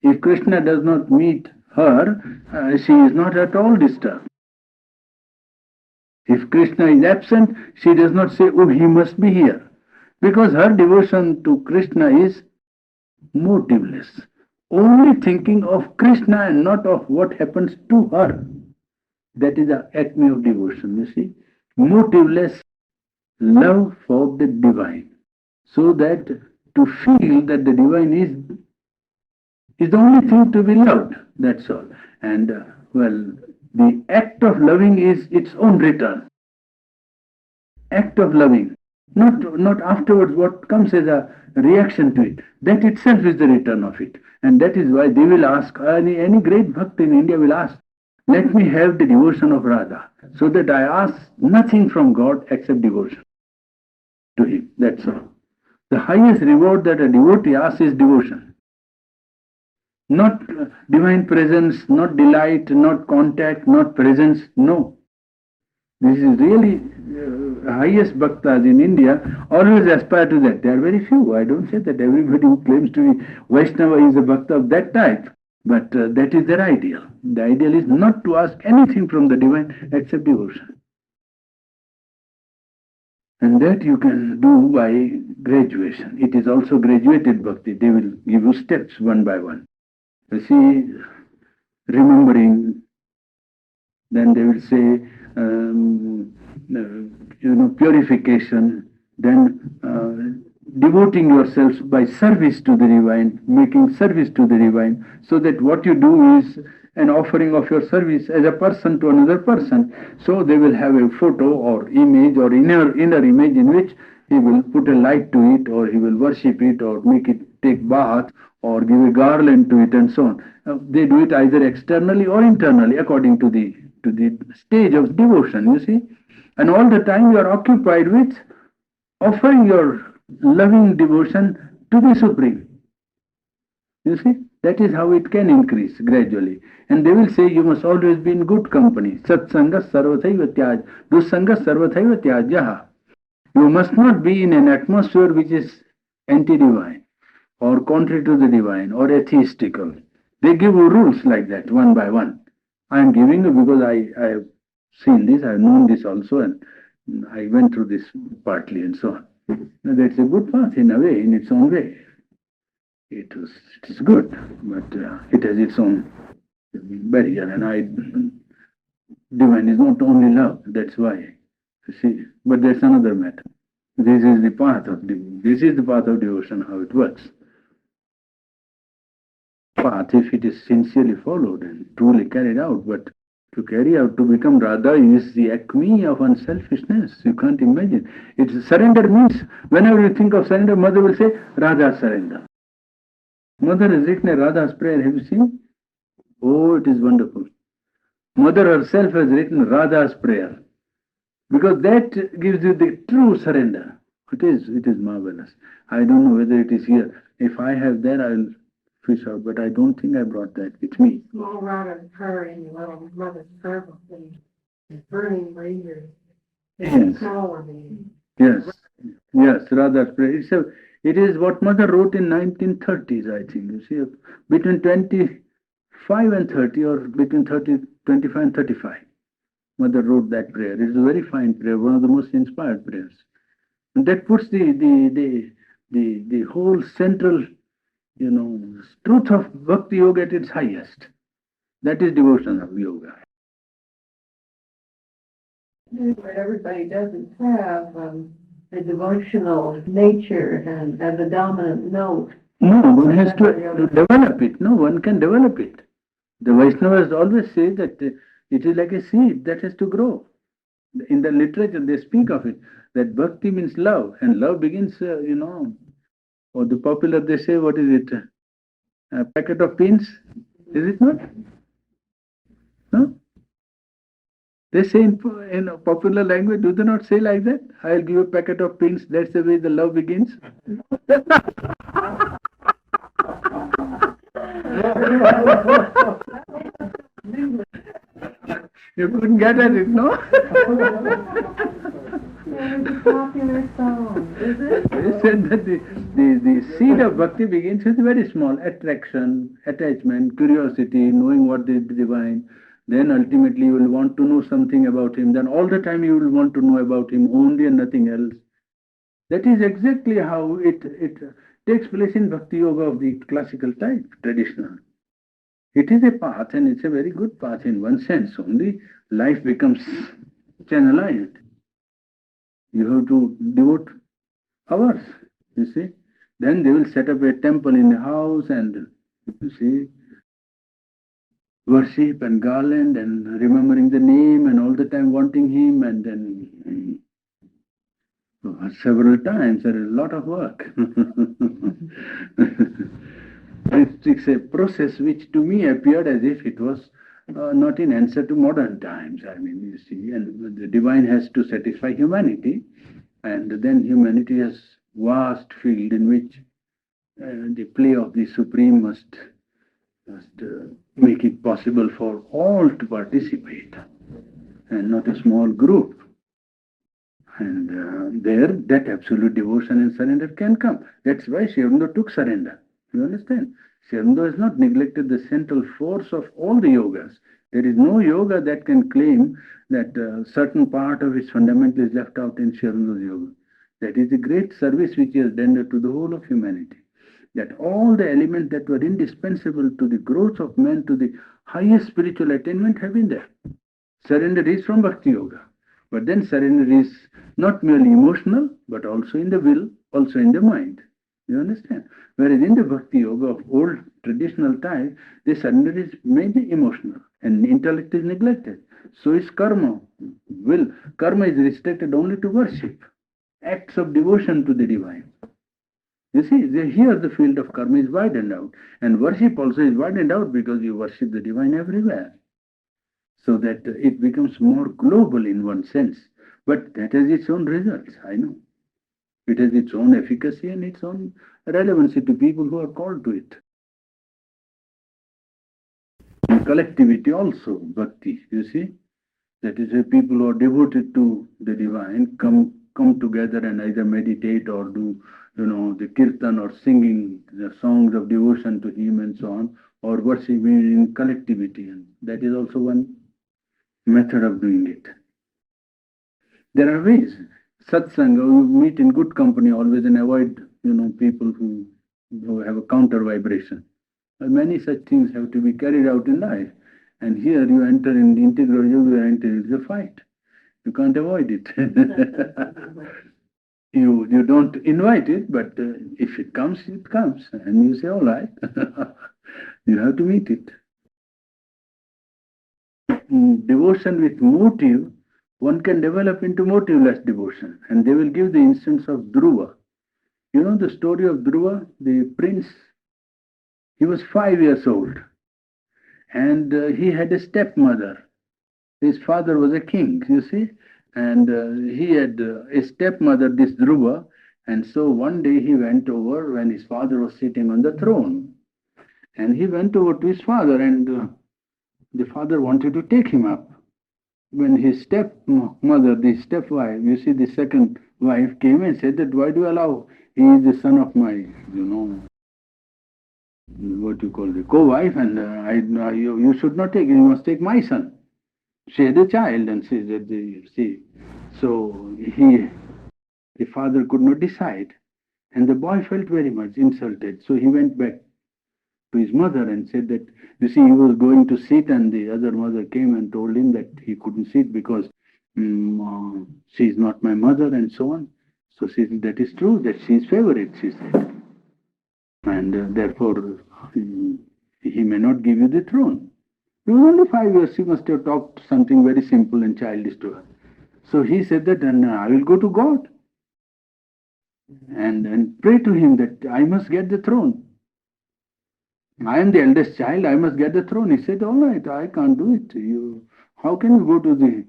If Krishna does not meet her, she is not at all disturbed. If Krishna is absent, she does not say, oh, he must be here. Because her devotion to Krishna is motiveless. Only thinking of Krishna and not of what happens to her. That is the acme of devotion, you see. Motiveless love for the divine. So that to feel that the divine is the only thing to be loved. That's all. And well, the act of loving is its own return. Act of loving. Not afterwards what comes as a reaction to it. That itself is the return of it. And that is why they will ask, any great bhakt in India will ask, let me have the devotion of Radha, so that I ask nothing from God except devotion to him. That's all. The highest reward that a devotee asks is devotion. Not divine presence, not delight, not contact, not presence. No. This is really highest bhaktas in India always aspire to that. There are very few. I don't say that everybody who claims to be Vaishnava is a bhakta of that type. But that is their ideal. The ideal is not to ask anything from the divine except devotion. And that you can do by graduation. It is also graduated bhakti. They will give you steps one by one. You see, remembering, then they will say, purification, then devoting yourselves by service to the divine, making service to the divine, so that what you do is an offering of your service as a person to another person. So they will have a photo or image or inner image in which he will put a light to it, or he will worship it, or make it take bath, or give a garland to it, and so on. They do it either externally or internally according to the stage of devotion, you see. And all the time you are occupied with offering your loving devotion to the Supreme. You see, that is how it can increase gradually. And they will say you must always be in good company. Satsanga sarvathaiva tyaj, dussanga sarvathaiva tyajaha. You must not be in an atmosphere which is anti-divine, or contrary to the divine, or atheistical. They give you rules like that, one by one. I am giving you because I have seen this, I have known this also, and I went through this partly, and so on. That's a good path in a way, in its own way. It is good, but it has its own barrier, and divine is not only love. That's why, you see. But that's another matter. This is the path of devotion. How it works. Path, if it is sincerely followed and truly carried out, but to carry out, to become Radha is the acme of unselfishness. You can't imagine. It's surrender means, whenever you think of surrender, Mother will say, Radha surrender. Mother has written a Radha's prayer. Have you seen? Oh, it is wonderful. Mother herself has written Radha's prayer. Because that gives you the true surrender. It is marvelous. I don't know whether it is here. If I have that, I will fish out, but I don't think I brought that with me. Small Radha purring, little mother's purple and burning razors. Yes. Smaller than Yes, Radha's prayer. It is what Mother wrote in 1930s, I think. You see, between 25 and 30, or between 25 and 35. Mother wrote that prayer. It is a very fine prayer, one of the most inspired prayers. And that puts the whole central, truth of Bhakti Yoga at its highest. That is devotion of yoga. But everybody doesn't have a devotional nature and as a dominant note. No, one has to develop it. No, one can develop it. The Vaishnavas always say that it is like a seed that has to grow. In the literature, they speak of it, that bhakti means love, and love begins, or the popular, they say, what is it? A packet of pins? Is it not? No? They say in popular language, do they not say like that? I'll give you a packet of pins, that's the way the love begins. You couldn't get at it, no? It's a popular song, is it? They said that the seed of bhakti begins with very small attraction, attachment, curiosity, knowing what is divine. Then ultimately you will want to know something about him. Then all the time you will want to know about him only and nothing else. That is exactly how it takes place in bhakti yoga of the classical type, traditional. It is a path and it's a very good path in one sense. Only life becomes channelized. You have to devote hours, you see. Then they will set up a temple in the house and, you see, worship and garland and remembering the name and all the time wanting him and then several times. There is a lot of work. It's a process which to me appeared as if it was not in answer to modern times. I mean, you see, and the divine has to satisfy humanity, and then humanity has vast field in which the play of the Supreme must make it possible for all to participate, and not a small group. And there, that absolute devotion and surrender can come. That's why Sri Aurobindo took surrender. You understand? Sri Aurobindo has not neglected the central force of all the yogas. There is no yoga that can claim that certain part of its fundamental is left out in Sri Aurobindo's yoga. That is the great service which he has rendered to the whole of humanity. That all the elements that were indispensable to the growth of man to the highest spiritual attainment have been there. Surrender is from Bhakti Yoga. But then surrender is not merely emotional, but also in the will, also in the mind. You understand? Whereas in the Bhakti Yoga of old traditional type, the surrender is mainly emotional and intellect is neglected. So is karma, will. Karma is restricted only to worship, acts of devotion to the divine. You see, here the field of karma is widened out, and worship also is widened out because you worship the divine everywhere, so that it becomes more global in one sense. But that has its own results, I know. It has its own efficacy and its own relevancy to people who are called to it. And collectivity also, bhakti, you see. That is where people who are devoted to the divine come together and either meditate or do, the kirtan or singing the songs of devotion to him and so on, or worshiping in collectivity. And that is also one method of doing it. There are ways. Satsanga, you meet in good company always and avoid, people who have a counter vibration. Many such things have to be carried out in life. And here you enter in the integral yoga, you enter into the fight. You can't avoid it. you don't invite it, but if it comes, it comes. And you say, all right, you have to meet it. Devotion with motive, one can develop into motiveless devotion. And they will give the instance of Dhruva. You know the story of Dhruva, the prince? He was 5 years old. And he had a stepmother. His father was a king, you see. And he had a stepmother, this Dhruva. And so one day he went over when his father was sitting on the throne. And he went over to his father, and the father wanted to take him up. When his stepmother, the stepwife, you see, the second wife came and said that, why do you allow? He is the son of my, what you call the co-wife, and you should not take, you must take my son. She had a child, and she said, see. So the father could not decide, and the boy felt very much insulted. So he went back to his mother and said that, you see, he was going to sit, and the other mother came and told him that he couldn't sit because she is not my mother, and so on. So she said, that is true, that she is favorite, she said. And therefore, he may not give you the throne. He was only 5 years. She must have talked something very simple and childish to her. So he said that, and I will go to God and pray to him that I must get the throne. I am the eldest child, I must get the throne. He said, all right, I can't do it. How can you go to the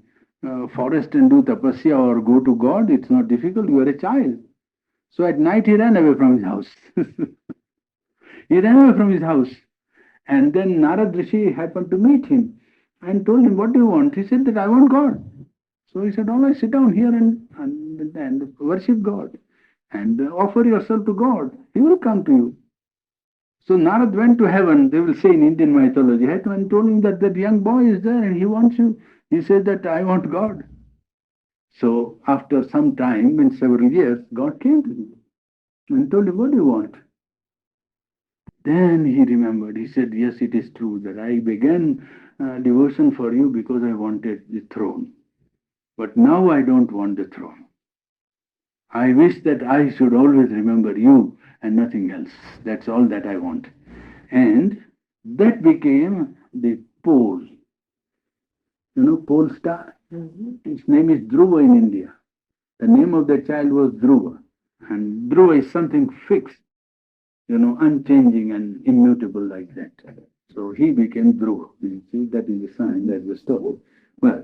forest and do tapasya or go to God? It's not difficult, you are a child. So at night he ran away from his house. He ran away from his house. And then Narad Rishi happened to meet him and told him, what do you want? He said that I want God. So he said, all right, sit down here and worship God and offer yourself to God. He will come to you. So Narad went to heaven, they will say in Indian mythology, and told him that young boy is there and he wants you. He said that I want God. So after some time, in several years, God came to him and told him, what do you want? Then he remembered. He said, yes, it is true that I began devotion for you because I wanted the throne. But now I don't want the throne. I wish that I should always remember you and nothing else. That's all that I want. And that became the pole. You know, pole star? Its name is Dhruva in India. The name of the child was Dhruva. And Dhruva is something fixed, unchanging and immutable like that. So he became Dhruva. You see, that is the sign, that's the story. Well,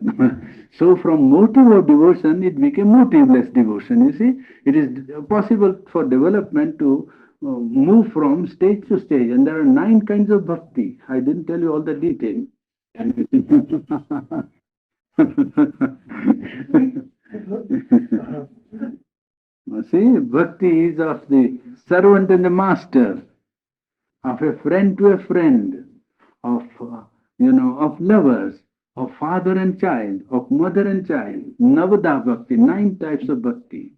so from motive of devotion, it became motiveless devotion. You see, it is possible for development to move from stage to stage, and there are 9 kinds of bhakti. I didn't tell you all the details. See, bhakti is of the servant and the master, of a friend to a friend, of of lovers, of father and child, of mother and child. Navada bhakti, 9 types of bhakti.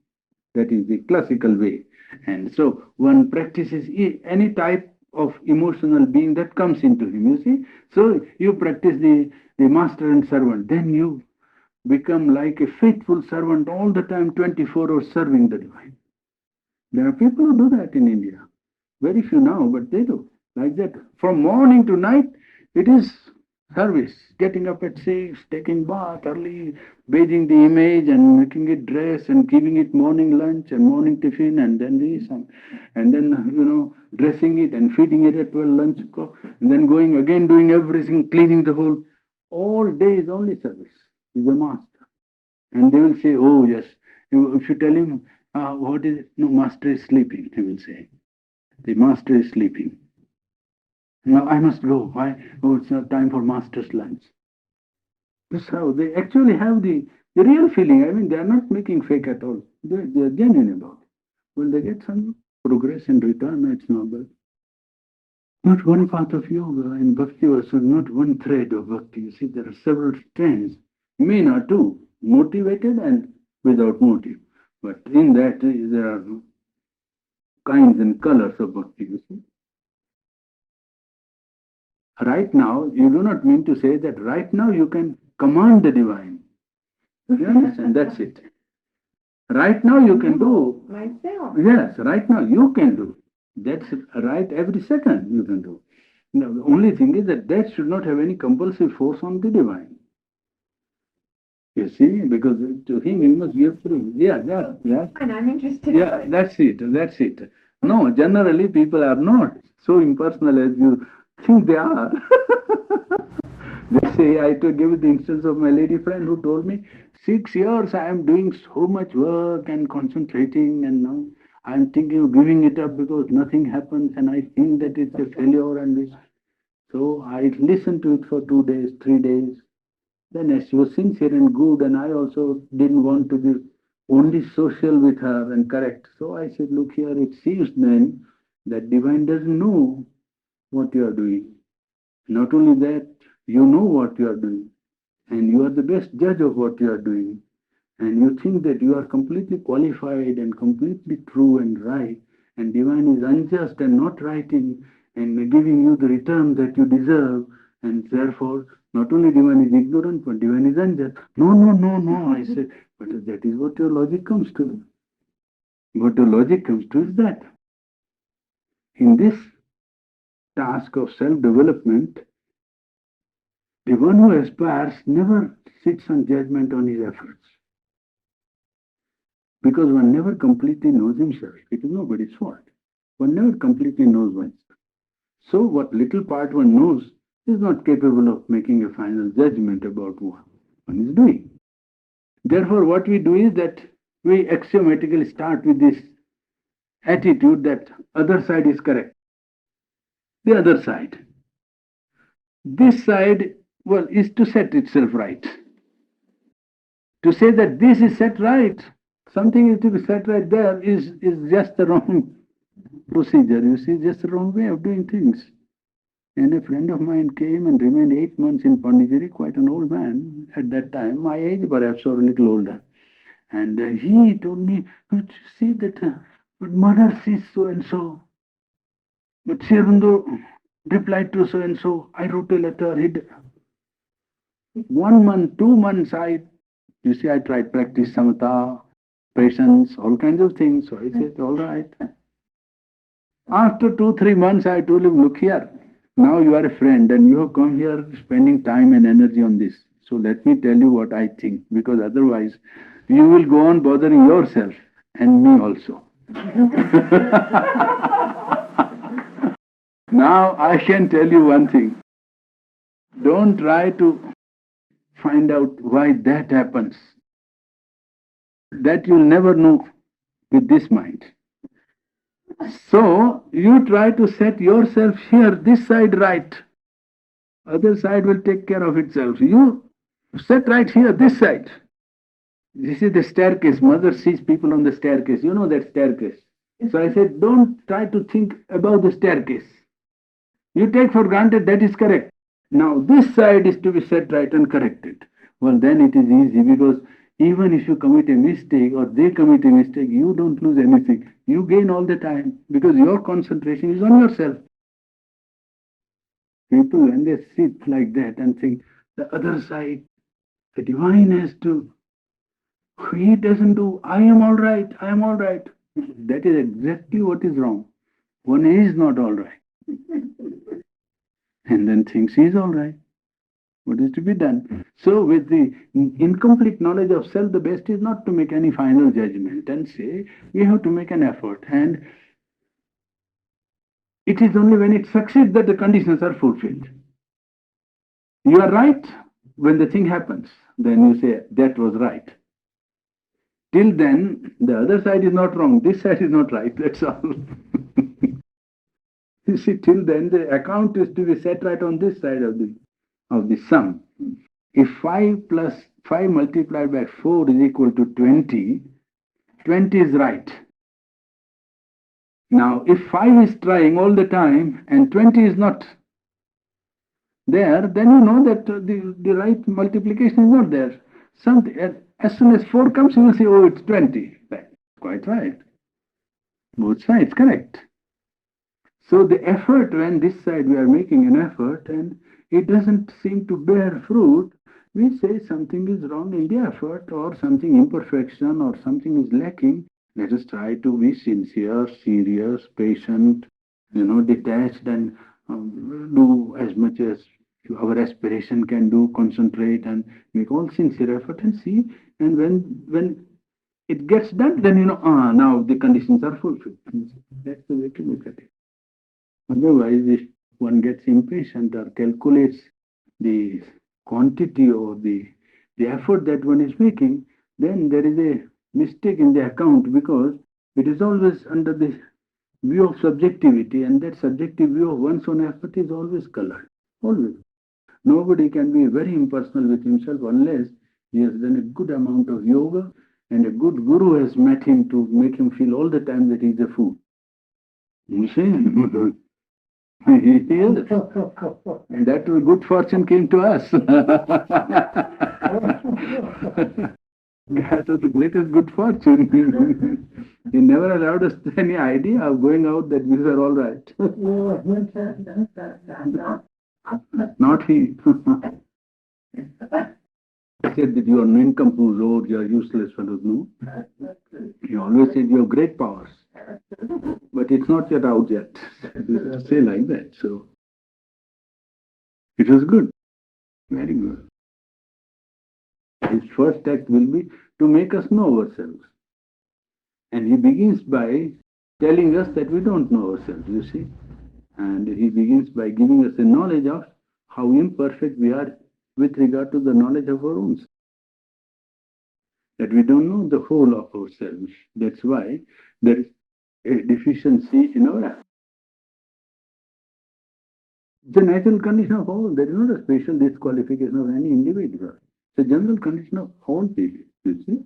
That is the classical way. And so one practices any type of emotional being that comes into him, you see. So you practice the master and servant, then you become like a faithful servant all the time, 24 hours serving the divine. There are people who do that in India. Very few now, but they do. Like that. From morning to night, it is service. Getting up at 6, taking bath early, bathing the image and making it dress and giving it morning lunch and morning tiffin and then this and then, dressing it and feeding it at 12 lunch, and then going again, doing everything, cleaning the whole. All day is only service. He's a master. And they will say, oh, yes. If you tell him, what is it? No, master is sleeping, he will say. The master is sleeping. Now I must go. Why? Oh, it's not time for master's lunch. That's how they actually have the real feeling. I mean, they are not making fake at all. They are genuine about it. When they get some progress in return, it's noble. Not one path of yoga and bhakti also, not one thread of bhakti. You see, there are several strands. Men are too, motivated and without motive. But in that, there are kinds and colors of bhakti, you see. Right now, you do not mean to say that right now you can command the divine. You understand? That's it. Right now you can do. Myself. Yes, right now you can do. That's right, every second you can do. Now, the only thing is that should not have any compulsive force on the divine. You see, because to him you must give free. Yeah, yeah. And I'm interested. Yeah, that's it. No, generally people are not so impersonal as you think they are. They say, I to give the instance of my lady friend who told me, 6 years I am doing so much work and concentrating, and now I'm thinking of giving it up because nothing happens, and I think that it's a failure and this. So I listened to it for 2 days, 3 days. Then as she was sincere and good, and I also didn't want to be only social with her and correct. So I said, look here, it seems then that divine doesn't know what you are doing. Not only that, you know what you are doing, and you are the best judge of what you are doing, and you think that you are completely qualified and completely true and right, and divine is unjust and not right in and giving you the return that you deserve, and therefore not only divine is ignorant, but divine is unjust. No, no, no, no. I said, but that is what your logic comes to. What your logic comes to is that in this task of self-development, The one who aspires never sits on judgment on his efforts, because one never completely knows himself. It is nobody's fault. One never completely knows oneself. So what little part one knows is not capable of making a final judgment about what one is doing. Therefore, what we do is that we axiomatically start with this attitude that other side is correct. The other side. This side, well, is to set itself right. To say that this is set right, something is to be set right there is just the wrong procedure. You see, just the wrong way of doing things. And a friend of mine came and remained 8 months in Pondicherry, quite an old man at that time, my age perhaps or a little older. And he told me, "But you see that but mother sees so and so. But Sriaurobindo replied to so and so. I wrote a letter. 1 month, 2 months, you see, I tried practice samatha, patience, all kinds of things. So I said, all right. After 2, 3 months, I told him, look here, now you are a friend and you have come here spending time and energy on this. So let me tell you what I think, because otherwise you will go on bothering yourself and me also. Now I can tell you one thing. Don't try to find out why that happens. That you'll never know with this mind. So you try to set yourself here, this side right. Other side will take care of itself. You set right here, this side. This is the staircase. Mother sees people on the staircase. You know that staircase. So I said, don't try to think about the staircase. You take for granted that is correct. Now this side is to be set right and corrected. Well, then it is easy, because even if you commit a mistake or they commit a mistake, you don't lose anything. You gain all the time, because your concentration is on yourself. People, when they sit like that and think the other side, the divine has to, he doesn't do, I am all right, I am all right. That is exactly what is wrong. One is not all right. And then thinks he is all right. What is to be done? So with the incomplete knowledge of self, the best is not to make any final judgment and say, we have to make an effort. And it is only when it succeeds that the conditions are fulfilled. You are right when the thing happens. Then you say, that was right. Till then, the other side is not wrong. This side is not right. That's all. You see, till then, the account is to be set right on this side of the sum. If 5 plus 5 multiplied by 4 is equal to 20, 20 is right. Now, if 5 is trying all the time and 20 is not there, then you know that the right multiplication is not there. Something, as soon as 4 comes, you will say, oh, it's 20. That's quite right. Both sides correct. So the effort, when this side we are making an effort and it doesn't seem to bear fruit, we say something is wrong in the effort, or something imperfection, or something is lacking. Let us try to be sincere, serious, patient, detached, and do as much as our aspiration can do, concentrate and make all sincere effort and see. And when it gets done, then now the conditions are fulfilled. That's the way to look at it. Otherwise, if one gets impatient or calculates the quantity or the effort that one is making, then there is a mistake in the account, because it is always under the view of subjectivity, and that subjective view of one's own effort is always colored. Always. Nobody can be very impersonal with himself unless he has done a good amount of yoga and a good guru has met him to make him feel all the time that he is a fool. You see? Yes. And that good fortune came to us. That was the greatest good fortune. He never allowed us any idea of going out that we were all right. Not he. He said that you are nincompoos or you are useless fellows. No. He always said you have great powers. But it's not yet out yet. Say like that. So it was good. Very good. His first act will be to make us know ourselves. And he begins by telling us that we don't know ourselves, you see. And he begins by giving us a knowledge of how imperfect we are with regard to the knowledge of our own self. That we don't know the whole of ourselves. That's why there is a deficiency in our act. It's a natural condition of all. There is not a special disqualification of any individual. It's a general condition of all people, you see.